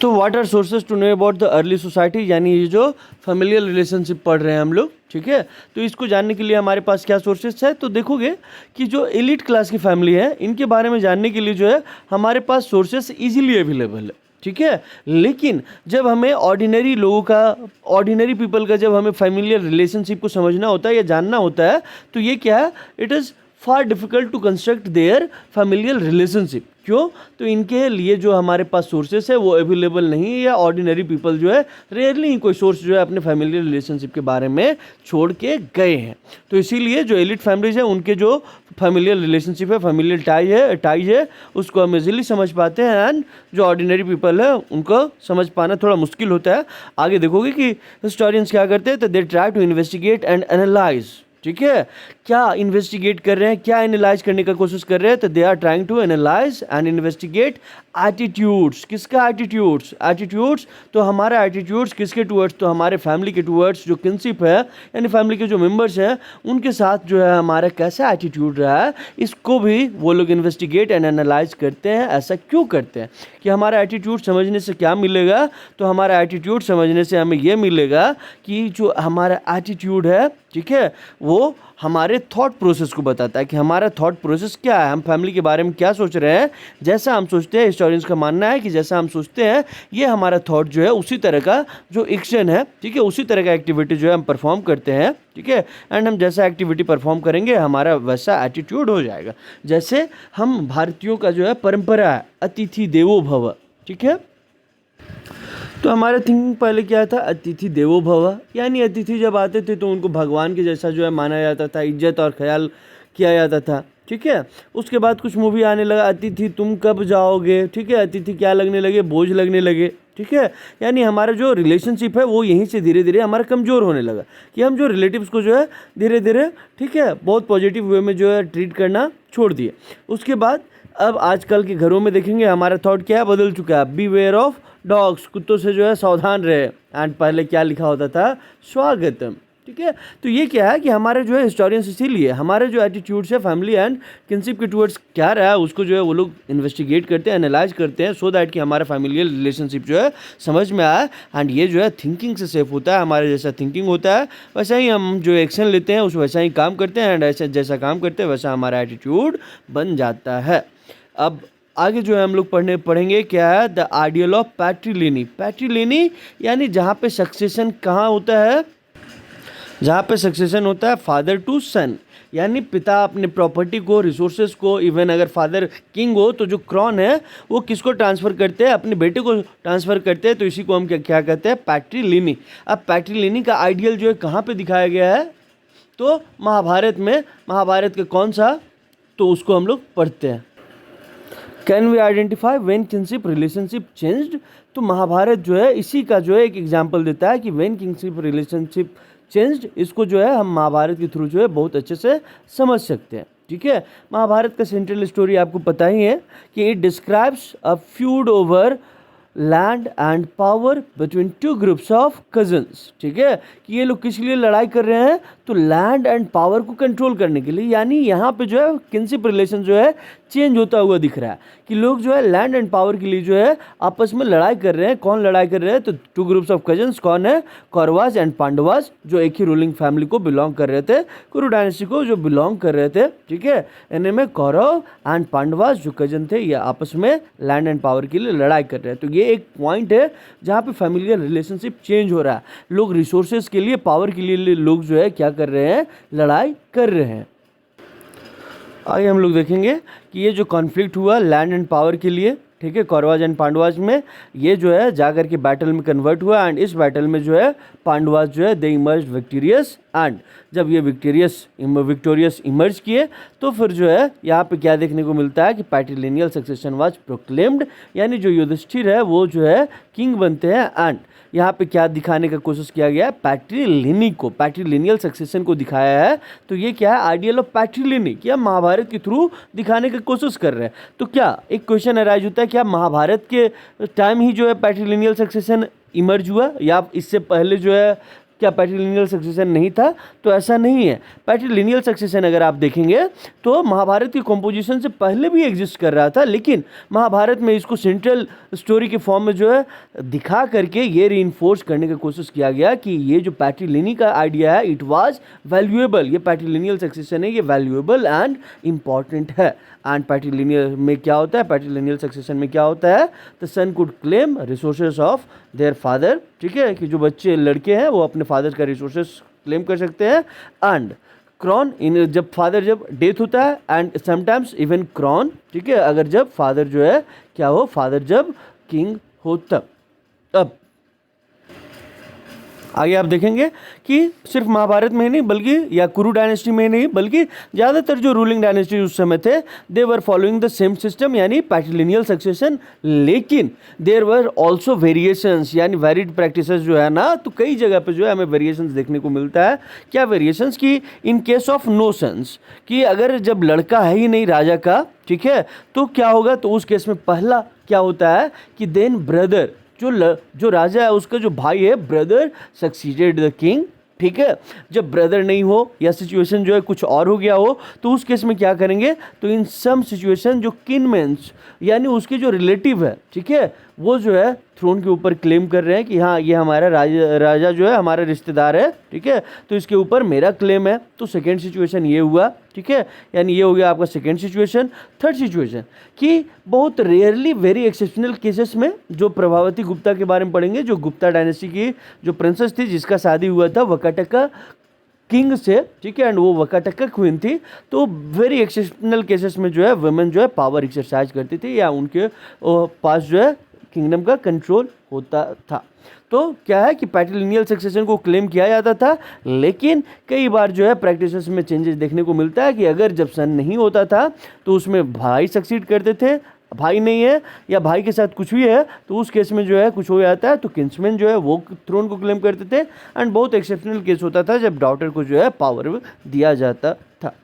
तो what are sources to know about the early society, यानी ये जो फैमिलियल रिलेशनशिप पढ़ रहे हैं हम लोग, ठीक है। तो इसको जानने के लिए हमारे पास क्या सोर्सेज है? तो देखोगे कि जो एलिट क्लास की फैमिली है इनके बारे में जानने के लिए जो है हमारे पास सोर्सेज इजीली अवेलेबल है, ठीक है। लेकिन जब हमें ऑर्डिनरी पीपल का जब हमें फैमिलियल रिलेशनशिप को समझना होता है या जानना होता है तो ये क्या है? It is far difficult to construct their familial relationship. क्यों? तो इनके लिए जो हमारे पास सोर्सेस है वो अवेलेबल नहीं है, या ऑर्डिनरी पीपल जो है रेयरली ही कोई सोर्स जो है अपने फैमिली रिलेशनशिप के बारे में छोड़ के गए हैं। तो इसीलिए जो एलिट फैमिलीज है उनके जो फैमिलियल रिलेशनशिप है, फैमिलियल टाइज है उसको हम इजीली समझ पाते हैं, एंड जो ऑर्डिनरी पीपल है उनको समझ पाना थोड़ा मुश्किल होता है। आगे देखोगे कि हिस्टोरियंस क्या करते हैं? तो they try to investigate and analyse, ठीक है, क्या इन्वेस्टिगेट कर रहे हैं, क्या एनालाइज करने का कोशिश कर रहे हैं? तो they are trying to analyse and investigate attitudes, किसका एटीट्यूड्स, एटीट्यूड्स तो हमारा एटीट्यूड्स किसके टूवर्ड्स, तो हमारे फैमिली के टूवर्ड्स, जो किनशिप है यानी फैमिली के जो मेंबर्स हैं उनके साथ जो है हमारा कैसा एटीट्यूड रहा है, इसको भी वो लोग इन्वेस्टिगेट एंड एनालाइज करते हैं। ऐसा क्यों करते हैं कि हमारा एटीट्यूड समझने से क्या मिलेगा, तो हमारा एटीट्यूड समझने से हमें ये मिलेगा कि जो हमारा एटीट्यूड है, ठीक है, वो हमारे थॉट प्रोसेस को बताता है कि हमारा थॉट प्रोसेस क्या है, हम फैमिली के बारे में क्या सोच रहे हैं। जैसा हम सोचते हैं, हिस्टोरियंस का मानना है कि जैसा हम सोचते हैं ये हमारा थॉट जो है उसी तरह का जो एक्शन है, ठीक है, उसी तरह का एक्टिविटी जो है हम परफॉर्म करते हैं, ठीक है। एंड हम जैसा एक्टिविटी परफॉर्म करेंगे हमारा वैसा एटीट्यूड हो जाएगा। जैसे हम भारतीयों का जो है परंपरा है अतिथि देवो भव, ठीक है। तो हमारा थिंकिंग पहले क्या था, अतिथि देवो भव, यानी अतिथि जब आते थे तो उनको भगवान के जैसा जो है माना जाता था, इज्जत और ख्याल किया जाता था, ठीक है। उसके बाद कुछ मूवी आने लगा, अतिथि तुम कब जाओगे, ठीक है, अतिथि क्या लगने लगे, बोझ लगने लगे, ठीक है। यानी हमारा जो रिलेशनशिप है वो यहीं से धीरे धीरे हमारा कमज़ोर होने लगा कि हम जो रिलेटिव्स को जो है धीरे धीरे, ठीक है, बहुत पॉजिटिव वे में जो है ट्रीट करना छोड़ दिए। उसके बाद अब आजकल के घरों में देखेंगे हमारा थॉट क्या है, बदल चुका है, बी वेयर ऑफ डॉग्स, कुत्तों से जो है सावधान रहे। एंड पहले क्या लिखा होता था, स्वागतम, ठीक है। तो ये क्या है कि हमारे जो है हिस्टोरियंस इसीलिए हमारे जो एटीट्यूड्स है फैमिली एंड किनशिप के टूवर्ड्स क्या रहा है उसको जो है वो लोग इन्वेस्टिगेट करते हैं, एनालाइज करते हैं, सो दैट कि हमारा फैमिलियल रिलेशनशिप जो है समझ में आए। एंड ये जो है थिंकिंग से सेफ होता है, हमारे जैसा थिंकिंग होता है वैसा ही हम जो एक्शन लेते हैं उस वैसा ही काम करते हैं, एंड ऐसा जैसा काम करते हैं वैसा हमारा एटीट्यूड बन जाता है। अब आगे जो है हम लोग पढ़ेंगे क्या है, द आइडियल ऑफ पैट्रिलिनी। पैट्रिलिनी यानी जहाँ पे सक्सेशन कहाँ होता है, जहाँ पे सक्सेशन होता है फादर टू सन, यानी पिता अपने प्रॉपर्टी को, रिसोर्सेज को, इवन अगर फादर किंग हो तो जो क्रॉन है वो किसको ट्रांसफ़र करते हैं, अपने बेटे को ट्रांसफ़र करते हैं। तो इसी को हम क्या कहते हैं, पैट्रिलिनी। अब पैट्रिलिनी का आइडियल जो है कहाँ पे दिखाया गया है, तो महाभारत में। महाभारत का कौन सा, तो उसको हम लोग पढ़ते हैं। Can we identify when kinship relationship changed, तो महाभारत जो है इसी का जो है एक एग्जाम्पल देता है कि व्हेन किनशिप रिलेशनशिप चेंज्ड, इसको जो है हम महाभारत के थ्रू जो है बहुत अच्छे से समझ सकते हैं, ठीक है। महाभारत का सेंट्रल स्टोरी आपको पता ही है कि it describes a feud over land and power between two groups of cousins, ठीक है, कि ये लोग किस लिए लड़ाई कर रहे हैं, तो लैंड एंड पावर को कंट्रोल करने के लिए। यानी यहाँ पे जो है किनशिप रिलेशन जो है चेंज होता हुआ दिख रहा है कि लोग जो है लैंड एंड पावर के लिए जो है आपस में लड़ाई कर रहे हैं। कौन लड़ाई कर रहे हैं, तो टू ग्रुप्स ऑफ कजन्स, कौन है, कौरवास एंड पांडवास, जो एक ही रूलिंग फैमिली को बिलोंग कर रहे थे, कुरु डायनेस्टी को जो बिलोंग कर रहे थे, ठीक है। इनमें कौरव एंड पांडवास जो कजन थे ये आपस में लैंड एंड पावर के लिए लड़ाई कर रहे हैं। तो ये एक पॉइंट है जहाँ पे फैमिलियल रिलेशनशिप चेंज हो रहा है, लोग रिसोर्सेज के लिए, पावर के लिए लोग जो है क्या कर रहे हैं, लड़ाई कर रहे हैं। आगे हम लोग देखेंगे कि ये जो कॉन्फ्लिक्ट हुआ लैंड एंड पावर के लिए, ठीक है, कौरवाज एंड पांडवाज में, ये जो है जाकर के बैटल में कन्वर्ट हुआ। एंड इस बैटल में जो है पांडवाज जो है दे इमर्ज विक्टोरियस। एंड जब ये विक्टोरियस इमर्ज किए तो फिर जो है यहाँ पे क्या देखने को मिलता है कि पैट्रिलिनियल सक्सेशन वाज प्रोक्लेम्ड, यानी जो युधिष्ठिर है वो जो है किंग बनते हैं। एंड यहाँ पे क्या दिखाने का कोशिश किया गया है, पैट्रिलिनी को, पैट्रिलिनियल सक्सेशन को दिखाया है। तो ये क्या है, आइडियल ऑफ पैट्रिलिनी, क्या महाभारत के थ्रू दिखाने की कोशिश कर रहे हैं। तो क्या एक क्वेश्चन अराइज होता है, क्या महाभारत के टाइम ही जो है पैट्रिलिनियल सक्सेशन इमर्ज हुआ, या इससे पहले जो है क्या पैट्रिलिनियल सक्सेशन नहीं था, तो ऐसा नहीं है। पैट्रिलिनियल सक्सेशन अगर आप देखेंगे तो महाभारत की कॉम्पोजिशन से पहले भी एग्जिस्ट कर रहा था, लेकिन महाभारत में इसको सेंट्रल स्टोरी के फॉर्म में जो है दिखा करके ये रीइंफोर्स करने की कोशिश किया गया कि ये जो पैट्रिलिनी का आइडिया है इट वाज वैल्यूएबल, ये पैट्रिलिनियल सक्सेशन है, ये वैल्यूएबल एंड इम्पॉर्टेंट है। एंड पैट्रिलिनियल में क्या होता है, पैट्रिलिनियल सक्सेशन में क्या होता है, the son could claim resources of their father, ठीक है, कि जो बच्चे लड़के हैं वो अपने फादर का रिसोर्सेज क्लेम कर सकते हैं। एंड क्रॉन इन जब फादर जब डेथ होता है, एंड समटाइम्स इवन क्रॉन, ठीक है, अगर जब फादर जो है क्या हो, फादर जब किंग हो तब। अब आगे आप देखेंगे कि सिर्फ महाभारत में ही नहीं बल्कि या कुरु डायनेस्टी में ही नहीं बल्कि ज़्यादातर जो रूलिंग डायनेस्टी उस समय थे they were following the same system यानी पैट्रिलिनियल सक्सेशन, लेकिन देर वर ऑल्सो वेरिएशंस यानी वैरिड प्रैक्टिसेस जो है ना, तो कई जगह पे जो है हमें वेरिएशंस देखने को मिलता है। क्या वेरिएशंस की in case of no sons, कि अगर जब लड़का है ही नहीं राजा का, ठीक है, तो क्या होगा, तो उस केस में पहला क्या होता है कि देन ब्रदर जो राजा है उसका जो भाई है ब्रदर सक्सीडेड द किंग, ठीक है। जब ब्रदर नहीं हो या सिचुएशन जो है कुछ और हो गया हो तो उस केस में क्या करेंगे, तो इन सम सिचुएशन जो किनमेंस यानी उसके जो रिलेटिव है, ठीक है, वो जो है थ्रोन के ऊपर क्लेम कर रहे हैं कि हाँ ये हमारा राजा जो है हमारा रिश्तेदार है, ठीक है, तो इसके ऊपर मेरा क्लेम है। तो सेकेंड सिचुएशन ये हुआ, ठीक है, यानी ये हो गया आपका सेकेंड सिचुएशन। थर्ड सिचुएशन कि बहुत रेयरली वेरी एक्सेप्शनल केसेस में जो प्रभावती गुप्ता के बारे में पढ़ेंगे, जो गुप्ता डायनेस्टी की जो प्रिंसेस थी जिसका शादी हुआ था वकाटका किंग से, ठीक है, एंड वो वकाटका क्वीन थी। तो वेरी एक्सेप्शनल केसेस में जो है वुमेन जो है पावर एक्सरसाइज करती थी या उनके पास जो है किंगडम का कंट्रोल होता था। तो क्या है कि पैट्रिलिनियल सक्सेशन को क्लेम किया जाता था, लेकिन कई बार जो है प्रैक्टिसेस में चेंजेस देखने को मिलता है कि अगर जब सन नहीं होता था तो उसमें भाई सक्सीड करते थे, भाई नहीं है या भाई के साथ कुछ भी है तो उस केस में जो है कुछ हो जाता है तो किंग्समैन जो है वो थ्रोन को क्लेम करते थे। एंड बहुत एक्सेप्शनल केस होता था जब डॉटर को जो है पावर दिया जाता था,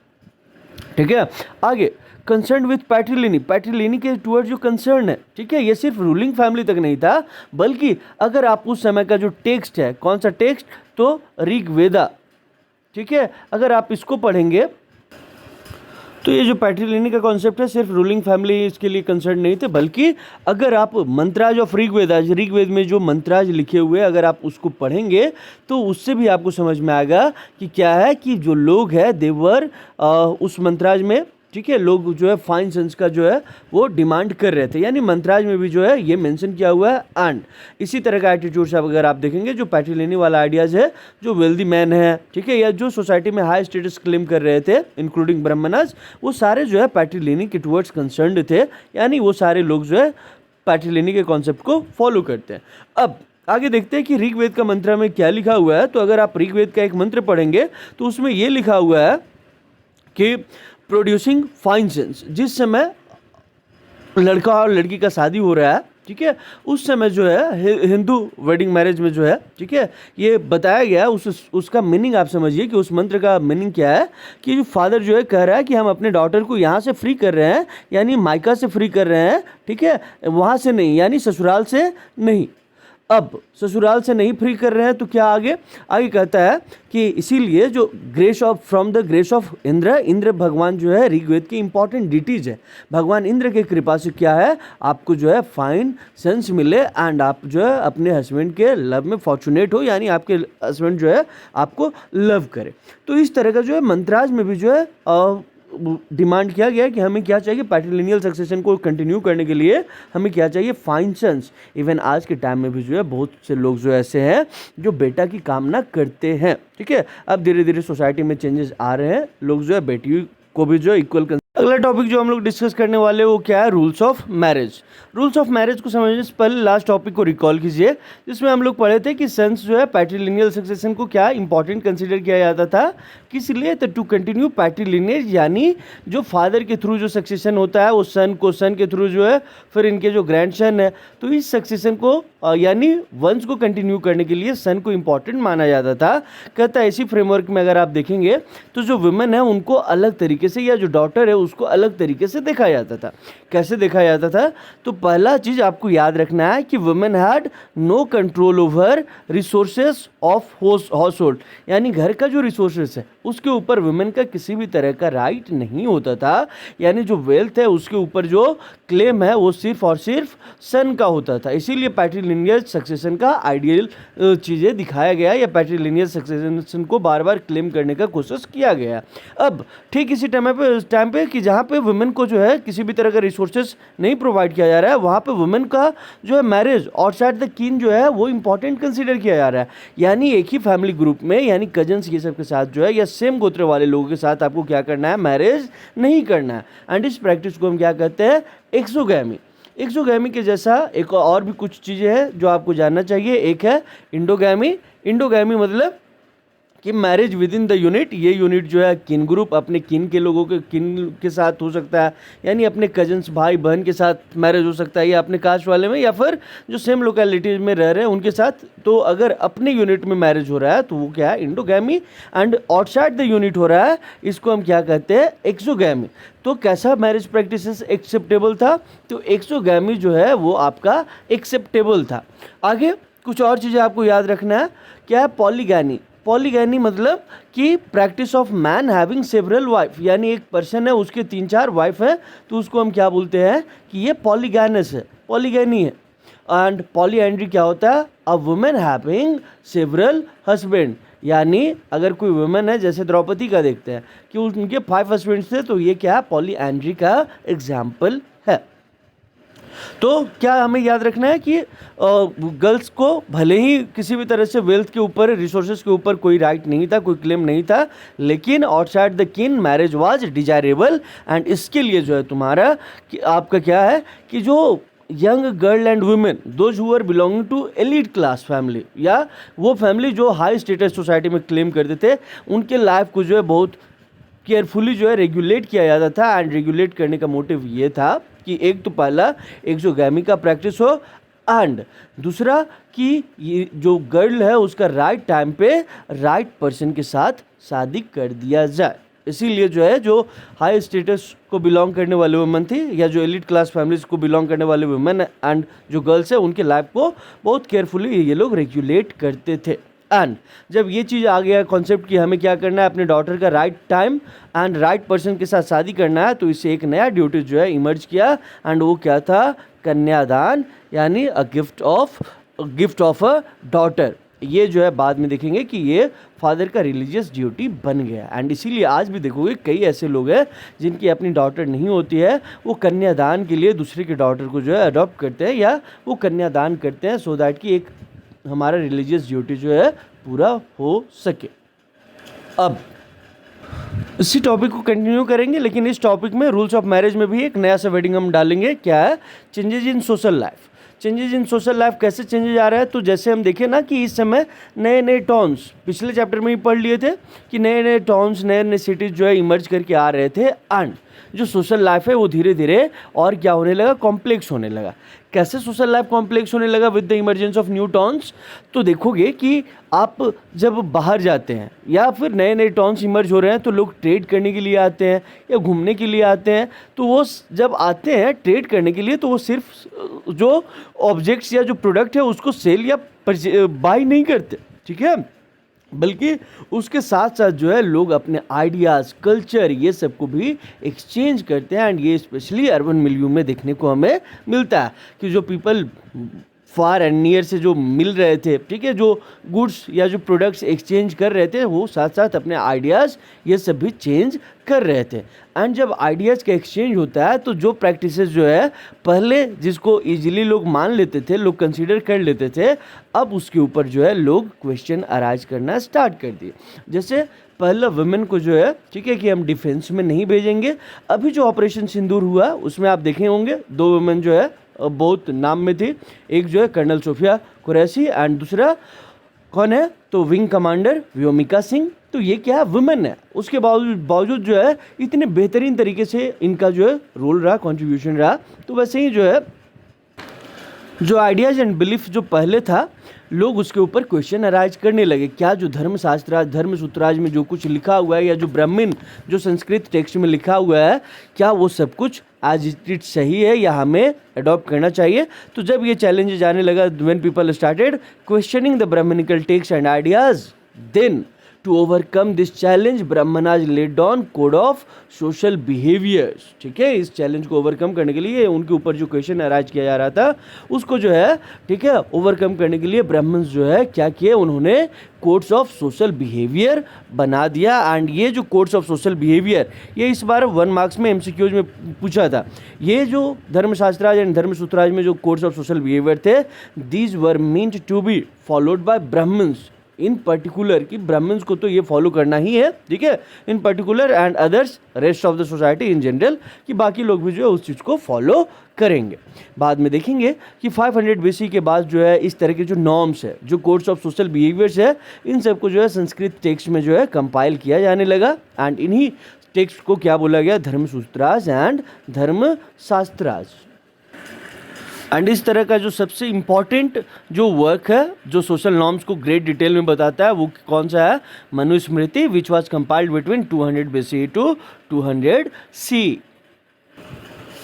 ठीक है। आगे कंसर्न विथ पैट्रिलिनी के टुवर्ड्स जो कंसर्न है, ठीक है, ये सिर्फ रूलिंग फैमिली तक नहीं था बल्कि अगर आप उस समय का जो टेक्स्ट है, कौन सा टेक्स्ट, तो ऋग्वेदा, ठीक है, अगर आप इसको पढ़ेंगे तो ये जो पैट्रिलिनी का कॉन्सेप्ट है सिर्फ रूलिंग फैमिली इसके लिए कंसर्न नहीं थे, बल्कि अगर आप मंत्राज ऑफ ऋग्वेद में जो मंत्राज लिखे हुए अगर आप उसको पढ़ेंगे तो उससे भी आपको समझ में आएगा कि क्या है कि जो लोग हैं देवर उस मंत्राज में, ठीक है, लोग जो है फाइन सेंस का जो है वो डिमांड कर रहे थे, यानी मंत्राज में भी जो है ये मेंशन किया हुआ है। एंड इसी तरह का एटीट्यूड से अगर आप देखेंगे जो पैट्रिलिनी वाला आइडियाज़ है, जो वेल्दी मैन है, ठीक है, या जो सोसाइटी में हाई स्टेटस क्लेम कर रहे थे इंक्लूडिंग ब्राह्मणास, वो सारे जो है पैट्रिलिनी के टुवर्ड्स कंसर्न्ड थे, यानी वो सारे लोग जो है पैट्रिलिनी के कॉन्सेप्ट को फॉलो करते हैं। अब आगे देखते हैं कि ऋग्वेद का मंत्र में क्या लिखा हुआ है। तो अगर आप ऋग्वेद का एक मंत्र पढ़ेंगे तो उसमें ये लिखा हुआ है कि प्रोड्यूसिंग फाइन सेंस, जिस समय लड़का और लड़की का शादी हो रहा है, ठीक है, उस समय जो है हिंदू वेडिंग मैरिज में जो है, ठीक है, ये बताया गया उसका मीनिंग आप समझिए कि उस मंत्र का मीनिंग क्या है कि जो फादर जो है कह रहा है कि हम अपने डॉटर को यहाँ से फ्री कर रहे हैं, यानी मायका से फ्री कर रहे हैं, ठीक है, वहाँ से नहीं, यानी ससुराल से नहीं। अब ससुराल से नहीं फ्री कर रहे हैं तो क्या आगे कहता है कि इसीलिए जो from the grace of Indra भगवान जो है ऋग्वेद की इंपॉर्टेंट डिटीज है, भगवान इंद्र की कृपा से क्या है आपको जो है फाइन सेंस मिले एंड आप जो है अपने हस्बैंड के लव में फॉर्चुनेट हो, यानी आपके हस्बैंड जो है आपको लव करे। तो इस तरह का जो है मंत्राज में भी जो है डिमांड किया गया है कि हमें क्या चाहिए, पैट्रिलिनियल सक्सेशन को कंटिन्यू करने के लिए हमें क्या चाहिए, फाइन सन्स। इवन आज के टाइम में भी जो है बहुत से लोग जो ऐसे हैं जो बेटा की कामना करते हैं, ठीक है। अब धीरे धीरे सोसाइटी में चेंजेस आ रहे हैं, लोग जो है बेटी को भी जो इक्वल। अगला टॉपिक जो हम लोग डिस्कस करने वाले हैं वो क्या है, rules of marriage. Rules of marriage को समझने से पहले लास्ट टॉपिक को रिकॉल कीजिए जिसमें हम लोग पढ़े थे कि सन्स जो है पैट्रिलिनियल सक्सेशन को क्या इंपॉर्टेंट कंसीडर किया जाता था, किस लिए, तो टू कंटिन्यू पैट्रिलिनेज, यानी जो फादर के थ्रू जो सक्सेशन होता है वो सन के थ्रू जो है फिर इनके जो ग्रैंड सन है, तो इस सक्सेशन को यानी वंश को कंटिन्यू करने के लिए सन को इंपॉर्टेंट माना जाता था। कहता है इसी फ्रेमवर्क में अगर आप देखेंगे तो जो वुमेन है उनको अलग तरीके से, या जो डॉटर है उसको अलग तरीके से देखा जाता था। कैसे देखा जाता था, तो पहला चीज आपको याद रखना है कि women had no control over resources of household, यानी घर का जो रिसोर्सेस है उसके ऊपर वुमेन का किसी भी तरह का राइट नहीं होता था, यानी जो वेल्थ है उसके ऊपर जो क्लेम है वो सिर्फ और सिर्फ सन का होता था। इसीलिए पैट्रिलिनियल सक्सेशन का आइडियल चीज़ें दिखाया गया या पैट्रिलिनियल सक्सेशन को बार बार क्लेम करने का कोशिश किया गया। अब ठीक इसी टाइम पे कि जहाँ पे वुमेन को जो है किसी भी तरह का रिसोर्सेज नहीं प्रोवाइड किया जा रहा है, वहाँ पे वुमेन का जो है मैरिज आउटसाइड द किन जो है वो इंपॉर्टेंट कंसीडर किया जा रहा है, यानी एक ही फैमिली ग्रुप में, यानी कजन्स ये सब के साथ जो है या सेम गोत्र वाले लोगों के साथ आपको क्या करना है, मैरिज नहीं करना है। एंड इस प्रैक्टिस को हम क्या कहते हैं, एक्सोगैमी। एक्सोगैमी के जैसा एक और भी कुछ चीज़ें हैं जो आपको जानना चाहिए। एक है इंडोगैमी। इंडोगैमी मतलब कि marriage with in the unit. ये यूनिट जो है किन ग्रुप, अपने किन के लोगों के किन के साथ हो सकता है, यानी अपने कजन्स भाई बहन के साथ मैरिज हो सकता है, या अपने कास्ट वाले में, या फिर जो सेम लोकेलिटीज में रह रहे हैं उनके साथ। तो अगर अपने यूनिट में मैरिज हो रहा है तो वो क्या है, इंडोगैमी। एंड आउटसाइड द यूनिट हो रहा है, इसको हम क्या कहते हैं, एक्सोगैमी। तो कैसा मैरिज प्रैक्टिसेस एक्सेप्टेबल था, तो एक्सोगैमी जो है वो आपका एक्सेप्टेबल था। आगे कुछ और चीज़ें आपको याद रखना है। क्या है, पॉलीगैनी। पॉलीगैनी मतलब कि practice of man having several wife, यानी एक पर्सन है उसके 3-4 वाइफ है, तो उसको हम क्या बोलते हैं कि ये पॉलीगैनस है, पॉलीगैनी है। एंड पॉलीएंड्री क्या होता है, a women having several husband, यानी अगर कोई वुमेन है, जैसे द्रौपदी का देखते हैं कि उनके 5 हस्बैंड्स थे, तो ये क्या है, पॉलीएंड्री का एग्जाम्पल है। तो क्या हमें याद रखना है कि गर्ल्स को भले ही किसी भी तरह से वेल्थ के ऊपर, रिसोर्सेज के ऊपर कोई राइट नहीं था, कोई क्लेम नहीं था, लेकिन आउटसाइड द किन मैरिज वाज डिजायरेबल। एंड इसके लिए जो है तुम्हारा कि आपका क्या है कि जो young girl and women, those who are belonging to elite class family, या वो फैमिली जो हाई स्टेटस सोसाइटी में क्लेम करते थे, उनके लाइफ को जो है बहुत केयरफुली जो है रेगुलेट किया जाता था। एंड रेगुलेट करने का मोटिव ये था कि एक तो पहला एक्सोगैमी का प्रैक्टिस हो, एंड दूसरा कि ये जो गर्ल है उसका राइट टाइम पे राइट पर्सन के साथ शादी कर दिया जाए। इसीलिए जो है जो हाई स्टेटस को बिलोंग करने वाले वुमेन थी, या जो एलिट क्लास फैमिलीज को बिलोंग करने वाले वुमेन एंड जो गर्ल्स है, उनके लाइफ को बहुत केयरफुली ये लोग रेगुलेट करते थे। एंड जब ये चीज़ आ गया कॉन्सेप्ट कि हमें क्या करना है, अपने डॉटर का right time and right person के साथ शादी करना है, तो इससे एक नया ड्यूटी जो है इमर्ज किया। एंड वो क्या था, कन्यादान, यानी गिफ्ट ऑफ अ डॉटर। ये जो है बाद में देखेंगे कि ये फादर का रिलीजियस ड्यूटी बन गया। एंड इसीलिए आज भी देखोगे कई ऐसे लोग हैं जिनकी अपनी डॉटर नहीं होती है, वो कन्यादान के लिए दूसरे की डॉटर को जो है अडॉप्ट करते हैं, या वो कन्यादान करते हैं, सो दैट कि एक हमारा रिलीजियस ड्यूटी जो है पूरा हो सके। अब इसी टॉपिक को कंटिन्यू करेंगे, लेकिन इस टॉपिक में रूल्स ऑफ मैरिज में भी एक नया सा वर्डिंग हम डालेंगे। क्या है, changes in social life. Changes in social life कैसे चेंजेज आ रहा है, तो जैसे हम देखें ना कि इस समय नए नए टाउन्स, पिछले चैप्टर में ही पढ़ लिए थे कि नए नए टाउन्स, नए नए सिटीज़ जो है इमर्ज करके आ रहे थे। एंड जो सोशल लाइफ है वो धीरे धीरे और क्या होने लगा, कॉम्प्लेक्स होने लगा। कैसे सोशल लाइफ कॉम्प्लेक्स होने लगा with the emergence of new towns, तो देखोगे कि आप जब बाहर जाते हैं या फिर नए नए टाउन्स इमर्ज हो रहे हैं, तो लोग ट्रेड करने के लिए आते हैं या घूमने के लिए आते हैं। तो वो जब आते हैं ट्रेड करने के लिए, तो वो सिर्फ जो ऑब्जेक्ट्स या जो प्रोडक्ट है उसको सेल या बाई नहीं करते, ठीक है, बल्कि उसके साथ साथ जो है लोग अपने आइडियाज़, कल्चर, ये सब को भी एक्सचेंज करते हैं। एंड ये स्पेशली अर्बन मिलियू में देखने को हमें मिलता है कि जो पीपल फार एंड नियर से जो मिल रहे थे, ठीक है, जो गुड्स या जो प्रोडक्ट्स एक्सचेंज कर रहे थे, वो साथ साथ अपने आइडियाज़ ये सब भी चेंज कर रहे थे। एंड जब आइडियाज़ का एक्सचेंज होता है, तो जो प्रैक्टिसेस जो है पहले जिसको इजीली लोग मान लेते थे, लोग कंसीडर कर लेते थे, अब उसके ऊपर जो है लोग क्वेश्चन अराइज करना स्टार्ट कर दिए। जैसे पहले वुमेन को जो है, ठीक है, कि हम डिफेंस में नहीं भेजेंगे। अभी जो ऑपरेशन सिंदूर हुआ उसमें आप देखे होंगे 2 वुमेन जो है बहुत नाम में थी। एक जो है कर्नल सोफिया कुरैशी एंड दूसरा कौन है, तो विंग कमांडर व्योमिका सिंह। तो ये क्या है, वुमेन है, उसके बावजूद जो है इतने बेहतरीन तरीके से इनका जो है रोल रहा, कंट्रीब्यूशन रहा। तो वैसे ही जो है जो आइडियाज़ एंड बिलीफ जो पहले था, लोग उसके ऊपर क्वेश्चन अराइज करने लगे। क्या जो धर्मशास्त्राज, धर्मसूत्राज में जो कुछ लिखा हुआ है, या जो ब्राह्मण जो संस्कृत टेक्स्ट में लिखा हुआ है, क्या वो सब कुछ आज इट सही है या हमें अडॉप्ट करना चाहिए। तो जब ये चैलेंजेस आने लगा, when people started questioning the brahmanical text and ideas, then to overcome this challenge Brahmanas laid down code of social behaviours. ठीक है, इस चैलेंज को ओवरकम करने के लिए उनके ऊपर जो क्वेश्चन अराइज किया जा रहा था, उसको जो है, ठीक है, ओवरकम करने के लिए ब्राह्मण्स जो है क्या किए, उन्होंने कोड्स ऑफ सोशल बिहेवियर बना दिया। एंड ये जो कोड्स ऑफ सोशल बिहेवियर, ये इस बार 1 मार्क्स में MCQs में पूछा था। ये जो धर्मशास्त्राज एंड धर्मसूत्राज में जो कोड्स ऑफ सोशल बिहेवियर थे, these were meant to be followed by Brahmans in particular कि ब्राह्मण्स को तो ये फॉलो करना ही है, ठीक है, in particular and others rest of the society in general, कि बाकी लोग भी जो है उस चीज़ को फॉलो करेंगे। बाद में देखेंगे कि 500 BC के बाद जो है इस तरह के जो नॉर्म्स है, जो कोड्स ऑफ सोशल बिहेवियर्स है, इन सबको जो है संस्कृत टेक्स्ट में जो है कंपाइल किया जाने लगा एंड इन्हीं टेक्स्ट को क्या बोला गया, धर्मसूत्रास एंड धर्मशास्त्रास। एंड इस तरह का जो सबसे इम्पॉर्टेंट जो वर्क है जो सोशल नॉर्म्स को ग्रेट डिटेल में बताता है वो कौन सा है, Manusmriti, which was compiled between 200 BC to 200 CE।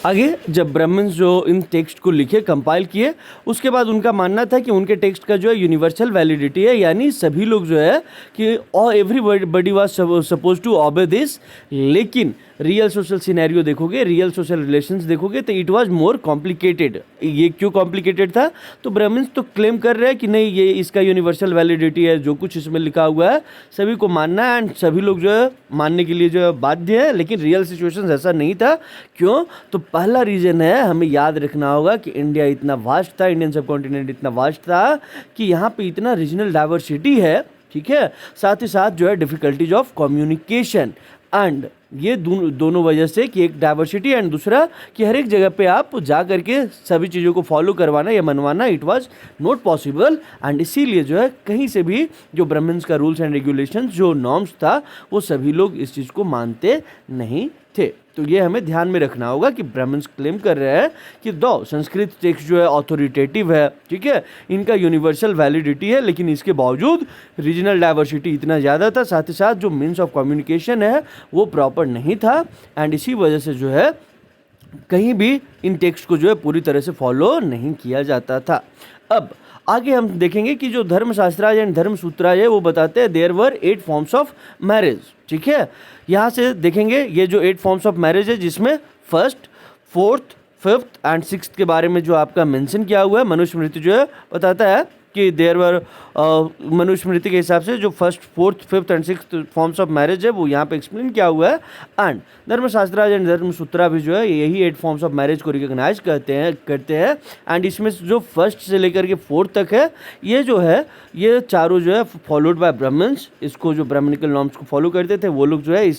आगे जब ब्राह्मण्स जो इन टेक्स्ट को लिखे, कंपाइल किए, उसके बाद उनका मानना था कि उनके टेक्स्ट का जो है यूनिवर्सल वैलिडिटी है, यानी सभी लोग जो है कि all everybody was suppose to obey this. लेकिन रियल सोशल सिनेरियो देखोगे, रियल सोशल रिलेशंस देखोगे तो इट वाज मोर कॉम्प्लिकेटेड। ये क्यों कॉम्प्लिकेटेड था, तो ब्राह्मण्स तो क्लेम कर रहे हैं कि नहीं ये इसका यूनिवर्सल वैलिडिटी है, जो कुछ इसमें लिखा हुआ है सभी को मानना है एंड सभी लोग जो है मानने के लिए जो है बाध्य है। लेकिन रियल सिचुएशन ऐसा नहीं था। क्यों, तो पहला रीज़न है, हमें याद रखना होगा कि इंडिया इतना वास्ट था, इंडियन सब कॉन्टिनेंट इतना वास्ट था कि यहाँ पे इतना रीजनल डाइवर्सिटी है, ठीक है, साथ ही साथ जो है डिफ़िकल्टीज ऑफ कम्युनिकेशन एंड ये दोनों वजह से कि एक डाइवर्सिटी एंड दूसरा कि हर एक जगह पे आप जा करके सभी चीज़ों को फॉलो करवाना या मनवाना it was not possible and इसीलिए जो है कहीं से भी जो ब्राह्मण्स का रूल्स एंड रेगुलेशंस जो नॉर्म्स था वो सभी लोग इस चीज़ को मानते नहीं थे। तो ये हमें ध्यान में रखना होगा कि ब्राह्मण्स क्लेम कर रहे हैं कि दो संस्कृत टेक्स्ट जो है ऑथोरिटेटिव है, ठीक है, इनका यूनिवर्सल वैलिडिटी है, लेकिन इसके बावजूद रीजनल डाइवर्सिटी इतना ज़्यादा था, साथ ही साथ जो मीन्स ऑफ कम्युनिकेशन है वो प्रॉपर नहीं था एंड इसी वजह से जो है कहीं भी इन टेक्स्ट को जो है पूरी तरह से फॉलो नहीं किया जाता था। अब आगे हम देखेंगे कि जो धर्मशास्त्राज एंड धर्मसूत्राज है वो बताते हैं there were 8 forms of marriage, ठीक है। यहाँ से देखेंगे ये जो 8 फॉर्म्स ऑफ मैरिज है जिसमें first, fourth, fifth and sixth के बारे में जो आपका मेंशन किया हुआ है, मनुस्मृति जो है बताता है कि देयर वर मनुस्मृति के हिसाब से जो first, fourth, fifth and sixth forms of marriage है वो यहाँ पे एक्सप्लेन किया हुआ है एंड धर्मशास्त्राज एंड धर्मसूत्रा भी जो है यही 8 फॉर्म्स ऑफ मैरिज को रिकॉग्नाइज करते हैं एंड इसमें जो फर्स्ट से लेकर के फोर्थ तक है ये जो है ये चारों जो है फॉलोड बाय ब्राह्मण्स, इसको जो ब्राह्मणिकल नॉर्म्स को फॉलो करते थे वो लोग जो है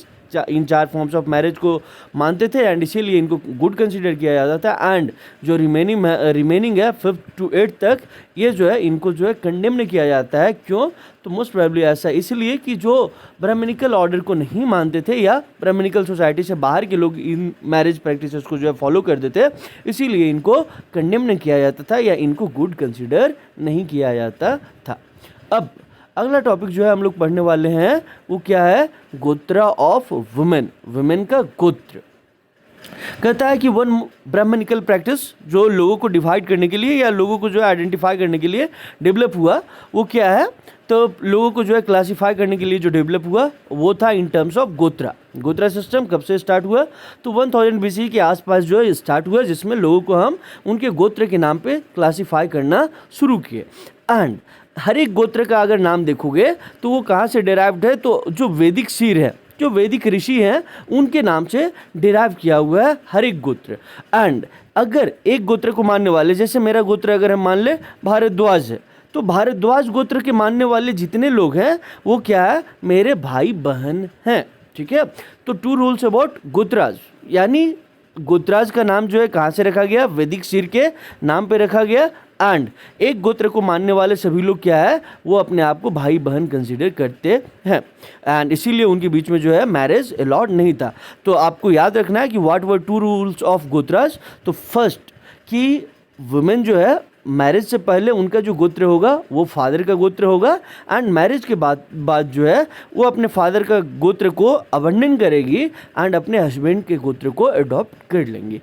इन 4 फॉर्म्स ऑफ मैरिज को मानते थे एंड इसीलिए इनको गुड कंसीडर किया जाता था एंड जो रिमेनिंग है 5th to 8th तक ये जो है इनको जो है कंडेम नहीं किया जाता है। क्यों, तो मोस्ट प्रोबेबली ऐसा इसलिए कि जो ब्राह्मणिकल ऑर्डर को नहीं मानते थे या ब्राह्मणिकल सोसाइटी से बाहर के लोग इन मैरिज प्रैक्टिसेस को जो है फॉलो करते थे, इसीलिए इनको कंडेम नहीं किया जाता था या इनको गुड कंसीडर नहीं किया जाता था। अब अगला टॉपिक जो है हम लोग पढ़ने वाले हैं वो क्या है, गोत्रा ऑफ वुमेन, वुमेन का गोत्र। कहता है कि वन ब्राह्मणिकल प्रैक्टिस जो लोगों को डिवाइड करने के लिए या लोगों को जो है आइडेंटिफाई करने के लिए डेवलप हुआ वो क्या है, तो लोगों को जो है क्लासीफाई करने के लिए जो डेवलप हुआ वो था इन टर्म्स ऑफ गोत्रा। गोत्रा सिस्टम कब से स्टार्ट हुआ, तो 1000 BC के आसपास जो है स्टार्ट हुआ, जिसमें लोगों को हम उनके गोत्र के नाम पे क्लासीफाई करना शुरू किए एंड हर एक गोत्र का अगर नाम देखोगे तो वो कहाँ से डिराइव्ड है, तो जो वैदिक शीर है, जो वैदिक ऋषि हैं उनके नाम से डिराइव किया हुआ है हर एक गोत्र। एंड अगर एक गोत्र को मानने वाले, जैसे मेरा गोत्र अगर हम मान ले भारद्वाज है, तो भारद्वाज गोत्र के मानने वाले जितने लोग हैं वो क्या है, मेरे भाई बहन हैं, ठीक है। तो 2 रूल्स अबाउट गोत्राज, यानी गोत्राज का नाम जो है कहाँ से रखा गया, वैदिक शीर के नाम पे रखा गया एंड एक गोत्र को मानने वाले सभी लोग क्या है वो अपने आप को भाई बहन कंसीडर करते हैं एंड इसीलिए उनके बीच में जो है मैरिज अलाउड नहीं था। तो आपको याद रखना है कि व्हाट वर 2 रूल्स ऑफ गोत्राज। तो फर्स्ट कि वुमेन जो है मैरिज से पहले उनका जो गोत्र होगा वो फादर का गोत्र होगा एंड मैरिज के बाद जो है वो अपने फादर का गोत्र को अबंडन करेगी एंड अपने हस्बैंड के गोत्र को अडॉप्ट कर लेंगी।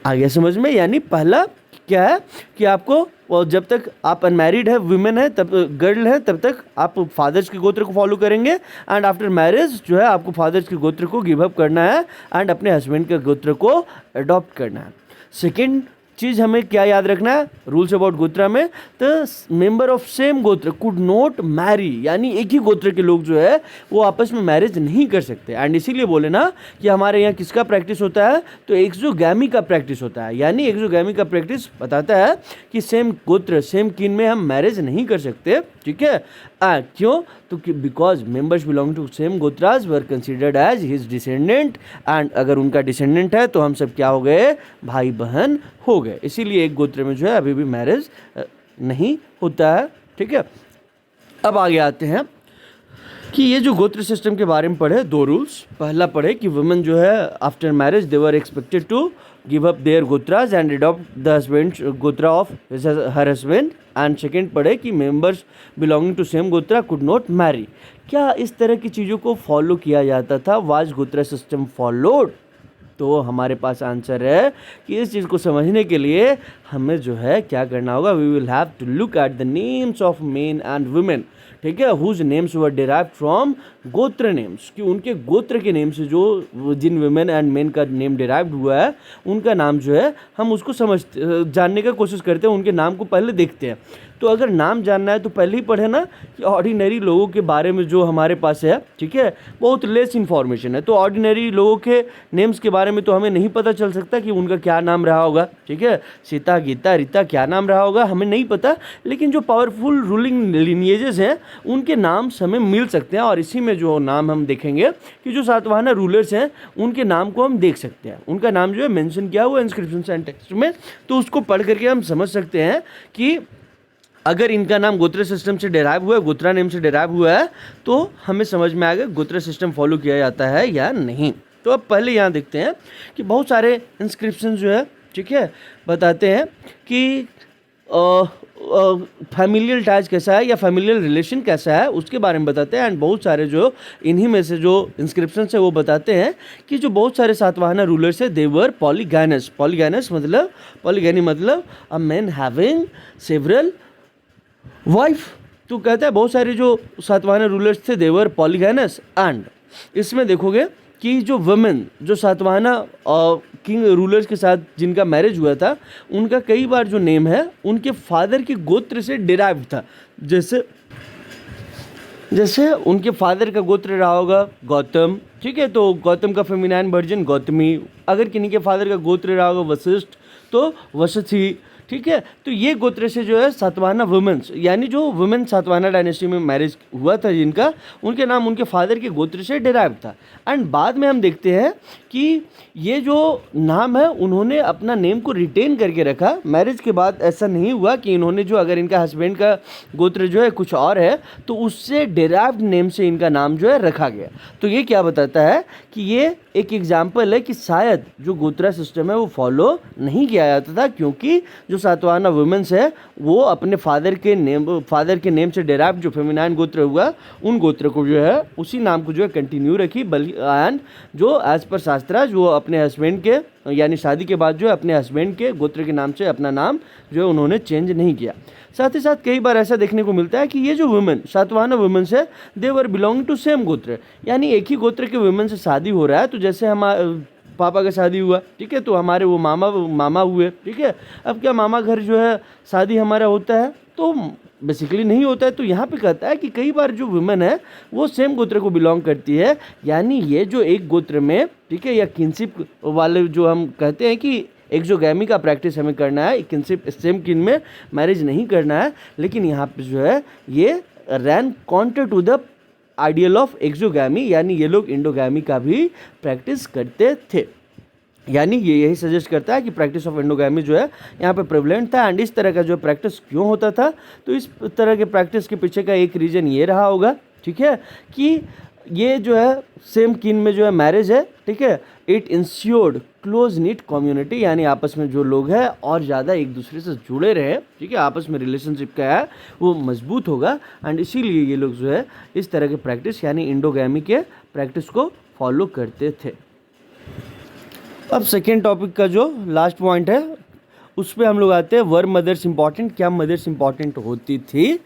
आगे समझ में, यानी पहला क्या है कि आपको जब तक आप अनमैरिड है, वुमेन है, तब गर्ल है, तब तक आप फादर्स के गोत्र को फॉलो करेंगे एंड आफ्टर मैरिज जो है आपको फादर्स के गोत्र को गिव अप करना है एंड अपने हस्बैंड के गोत्र को अडॉप्ट करना है। सेकेंड चीज़ हमें क्या याद रखना है रूल्स अबाउट गोत्रा में, द मेंबर ऑफ सेम गोत्र कुड नॉट मैरी, यानी एक ही गोत्र के लोग जो है वो आपस में मैरिज नहीं कर सकते। एंड इसीलिए बोले ना कि हमारे यहाँ किसका प्रैक्टिस होता है, तो एक्सोगैमी का प्रैक्टिस होता है। यानी एक्सोगैमी का प्रैक्टिस बताता है कि सेम गोत्र सेम किन में हम मैरिज नहीं कर सकते, ठीक है। क्यों, तो because members belong to same गोत्राज were considered as his descendant, and अगर उनका डिसेंडेंट है तो हम सब क्या हो गए, भाई बहन हो गए। इसीलिए एक गोत्र में जो है अभी भी मैरिज नहीं होता है, ठीक है। अब आगे आते हैं कि ये जो गोत्र सिस्टम के बारे में पढ़े, दो रूल्स। पहला पढ़े कि वुमेन जो है after marriage they were expected to give up their गोत्राज and adopt the husband gotra of her husband. And second पढ़े कि members belonging to same gotra could not marry. क्या इस तरह की चीज़ों को फॉलो किया जाता था, वाज गोत्रा सिस्टम फॉलोड? तो हमारे पास आंसर है कि इस चीज़ को समझने के लिए हमें जो है क्या करना होगा, we will have to look at the names of men and women, ठीक है, whose names were derived from gotra names, कि उनके गोत्र के नेम से जो जिन वुमेन एंड मेन का नेम डिराइव्ड हुआ है उनका नाम जो है हम उसको जानने का कोशिश करते हैं, उनके नाम को पहले देखते हैं। तो अगर नाम जानना है तो पहले ही पढ़े ना कि ऑर्डिनरी लोगों के बारे में जो हमारे पास है, ठीक है, बहुत लेस इन्फॉर्मेशन है। तो ऑर्डिनरी लोगों के नेम्स के बारे में तो हमें नहीं पता चल सकता कि उनका क्या नाम रहा होगा, ठीक है, सीता गीता रीता क्या नाम रहा होगा हमें नहीं पता, लेकिन जो पावरफुल रूलिंग लिनिएजेस हैं उनके नाम हमें मिल सकते हैं। और इसी में जो नाम हम देखेंगे कि जो सातवाहना रूलर्स हैं उनके नाम को हम देख सकते हैं, उनका नाम जो है मेंशन किया हुआ इंस्क्रिप्शंस एंड टेक्स्ट में, तो उसको पढ़ करके हम समझ सकते हैं कि अगर इनका नाम गोत्र सिस्टम से डिराइव हुआ है, गोत्रा नेम से डिराइव हुआ है, तो हमें समझ में आ गया गोत्र सिस्टम फॉलो किया जाता है या नहीं। तो अब पहले यहाँ देखते हैं कि बहुत सारे इंस्क्रिप्शन जो है, ठीक है, बताते हैं कि फैमिलियल टाइज कैसा है या फैमिलियल रिलेशन कैसा है उसके बारे में बताते हैं। एंड बहुत सारे जो इन्हीं में से जो इंस्क्रिप्शन है वो बताते हैं कि जो बहुत सारे सातवाहना रूलर्स है दे वर पॉलीगैनस। पॉलीगैनस मतलब, पॉलीगैनी मतलब a man having several wife. तो कहता है बहुत सारे जो सातवाहना रूलर्स थे दे वर पॉलीगैनस। एंड इसमें देखोगे कि जो वुमेन जो सातवाहना किंग रूलर्स के साथ जिनका मैरिज हुआ था उनका कई बार जो नेम है उनके फादर के गोत्र से डिराइव था। जैसे उनके फादर का गोत्र रहा होगा गौतम, ठीक है, तो गौतम का फेमिनाइन वर्जन गौतमी। अगर किन्हीं के फादर का गोत्र रहा होगा वशिष्ठ तो वशथी, ठीक है। तो ये गोत्र से जो है सातवाहना वुमेन्स, यानी जो वुमेन सातवाहना डायनेस्टी में मैरिज हुआ था जिनका, उनके नाम उनके फादर के गोत्र से डिराइव था। एंड बाद में हम देखते हैं कि ये जो नाम है उन्होंने अपना नेम को रिटेन करके रखा। मैरिज के बाद ऐसा नहीं हुआ कि इन्होंने जो, अगर इनका हस्बैंड का गोत्र जो है कुछ और है तो उससे डिराइव्ड नेम से इनका नाम जो है रखा गया। तो ये क्या बताता है कि ये एक एग्जाम्पल है कि शायद जो गोत्रा सिस्टम है वो फॉलो नहीं किया जाता था, क्योंकि जो सातवाहना वुमेन्स है वो अपने फादर के नेम से डिराइव्ड जो फेमिनाइन गोत्र हुआ उन गोत्र को जो है उसी नाम को जो है कंटिन्यू रखी। एंड जो एज पर शास्त्राज वो अपने हस्बैंड के, यानी शादी के बाद जो है अपने हस्बैंड के गोत्र के नाम से अपना नाम जो है उन्होंने चेंज नहीं किया। साथ ही साथ कई बार ऐसा देखने को मिलता है कि ये जो वुमेन सातवाहना वुमेन्स है दे वर बिलोंग टू सेम गोत्र, यानी एक ही गोत्र के वुमेन से शादी हो रहा है। तो जैसे हमारे पापा का शादी हुआ, ठीक है, तो हमारे वो मामा हुए, ठीक है। अब क्या मामा घर जो है शादी हमारा होता है तो बेसिकली नहीं होता है। तो यहाँ पे कहता है कि कई बार जो वुमेन है वो सेम गोत्र को बिलोंग करती है, यानी ये जो एक गोत्र में, ठीक है, या किनशिप वाले जो हम कहते हैं कि एक्सोगैमी का प्रैक्टिस हमें करना है, किनशिप सेम किन में मैरिज नहीं करना है, लेकिन यहाँ पे जो है ये ran counter to the ideal of exogamy, यानी ये लोग इंडोगैमी का भी प्रैक्टिस करते थे। यानी ये यही सजेस्ट करता है कि प्रैक्टिस ऑफ एंडोगैमी जो है यहाँ पे प्रेवलेंट था। एंड इस तरह का जो प्रैक्टिस क्यों होता था, तो इस तरह के प्रैक्टिस के पीछे का एक रीज़न ये रहा होगा, ठीक है, कि ये जो है सेम किन में जो है मैरिज है, ठीक है, it ensured close knit community, यानी आपस में जो लोग हैं और ज़्यादा एक दूसरे से जुड़े रहे, ठीक है, आपस में रिलेशनशिप क्या है वो मजबूत होगा। एंड इसीलिए ये लोग जो है इस तरह के प्रैक्टिस यानी इंडोगैमी के प्रैक्टिस को फॉलो करते थे। अब सेकेंड टॉपिक का जो लास्ट पॉइंट है उस पर हम लोग आते हैं, वर मदर्स इंपॉर्टेंट, क्या मदर्स इंपॉर्टेंट होती थी।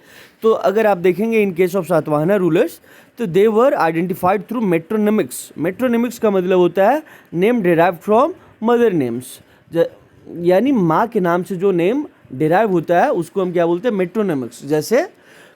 तो अगर आप देखेंगे इन केस ऑफ सातवाहना रूलर्स तो दे वर आइडेंटिफाइड थ्रू मेट्रोनिमिक्स। मेट्रोनिमिक्स का मतलब होता है name derived from mother names. यानी माँ के नाम से जो नेम डिराइव होता है उसको हम क्या बोलते हैं, मेट्रोनिमिक्स। जैसे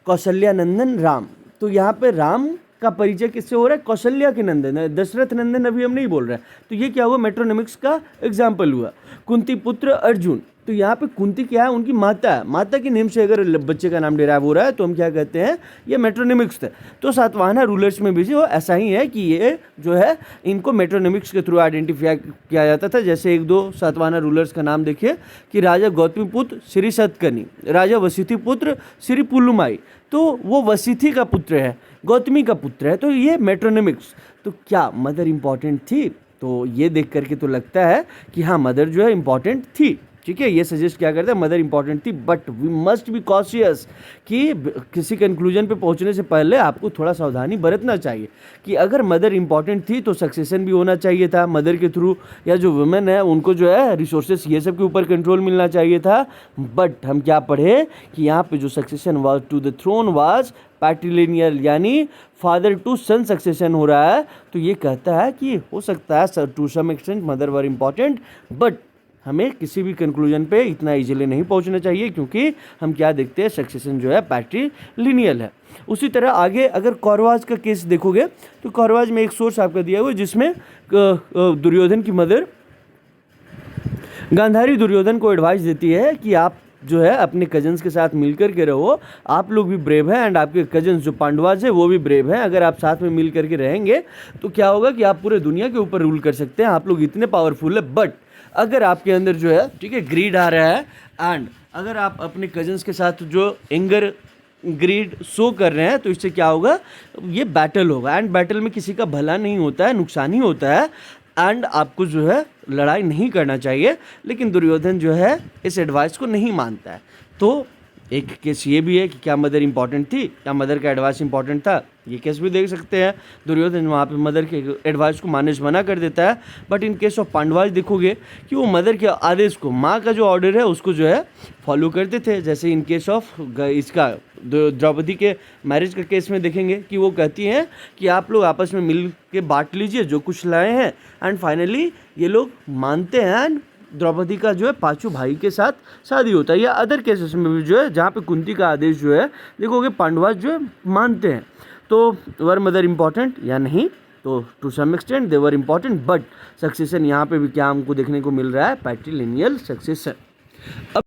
कौशल्या नंदन राम, तो यहाँ पे राम का परिचय किससे हो रहा है, कौशल्या के नंदन, दशरथ नंदन अभी हम नहीं बोल रहे हैं, तो ये क्या हुआ, मेट्रोनिमिक्स का एग्जाम्पल हुआ। कुंती पुत्र अर्जुन, तो यहाँ पे कुंती क्या है, उनकी माता है, माता के नेम से अगर बच्चे का नाम डिराइव हो रहा है तो हम क्या कहते हैं, ये मेट्रोनिमिक्स है। तो सातवाहना रूलर्स में भी जो ऐसा ही है कि ये जो है इनको मेट्रोनिमिक्स के थ्रू आइडेंटिफाई किया जाता था। जैसे एक दो सातवाहना रूलर्स का नाम देखिए कि राजा गौतमी पुत्र श्री सतकर्णी, राजा वशिष्ठी पुत्र श्री पुलुमाई, तो वो वशिष्ठी का पुत्र है, गौतमी का पुत्र है, तो ये मेट्रोनिमिक्स। तो क्या मदर इंपॉर्टेंट थी, तो ये देख करके तो लगता है कि हाँ मदर जो है इंपॉर्टेंट थी। ठीक है, ये सजेस्ट क्या करता है, मदर इंपॉर्टेंट थी, but we must be cautious कि किसी कंक्लूजन पे पहुंचने से पहले आपको थोड़ा सावधानी बरतना चाहिए कि अगर मदर इंपॉर्टेंट थी तो सक्सेशन भी होना चाहिए था मदर के थ्रू, या जो वुमेन है उनको जो है रिसोर्सेस ये सब के ऊपर कंट्रोल मिलना चाहिए था। बट हम क्या पढ़े कि यहाँ पे जो succession was to the throne was patrilineal, यानी फादर टू सन सक्सेशन हो रहा है। तो ये कहता है कि हो सकता है to some extent mother were important, but हमें किसी भी कंक्लूजन पे इतना इजीली नहीं पहुंचना चाहिए, क्योंकि हम क्या देखते हैं, सक्सेशन जो है पैट्रिलिनियल है। उसी तरह आगे अगर कौरवाज का केस देखोगे तो कौरवाज में एक सोर्स आपका दिया हुआ है जिसमें दुर्योधन की मदर गांधारी दुर्योधन को एडवाइस देती है कि आप जो है अपने कजन्स के साथ मिलकर के रहो, आप लोग भी ब्रेव हैं एंड आपके कजन्स जो पांडवाज है वो भी ब्रेव हैं, अगर आप साथ में मिल करके रहेंगे तो क्या होगा कि आप पूरे दुनिया के ऊपर रूल कर सकते हैं, आप लोग इतने पावरफुल है। बट अगर आपके अंदर जो है ठीक है ग्रीड आ रहा है एंड अगर आप अपने कजन्स के साथ जो एंगर ग्रीड शो कर रहे हैं तो इससे क्या होगा, ये बैटल होगा एंड बैटल में किसी का भला नहीं होता है, नुकसान ही होता है एंड आपको जो है लड़ाई नहीं करना चाहिए। लेकिन दुर्योधन जो है इस एडवाइस को नहीं मानता है। तो एक केस ये भी है कि क्या मदर इंपॉर्टेंट थी, क्या मदर का एडवाइस इंपॉर्टेंट था, ये केस भी देख सकते हैं। दुर्योधन वहाँ पे मदर के एडवाइस को मानने से मना कर देता है, but in case of Pandavas देखोगे कि वो मदर के आदेश को, माँ का जो ऑर्डर है उसको जो है फॉलो करते थे। जैसे इन केस ऑफ इसका द्रौपदी के मैरिज का केस में देखेंगे कि वो कहती हैं कि आप लोग आपस में मिल के बांट लीजिए जो कुछ लाए हैं, एंड फाइनली ये लोग मानते हैं एंड द्रौपदी का जो है पांचों भाई के साथ शादी होता है। या अदर केसेस में भी जो है जहाँ पे कुंती का आदेश जो है देखोगे पांडवाज जो है मानते हैं। तो वर मदर इंपॉर्टेंट या नहीं, तो to some extent they were important, but succession यहाँ पे भी क्या हमको देखने को मिल रहा है, पैट्रिलिनियल सक्सेशन। अब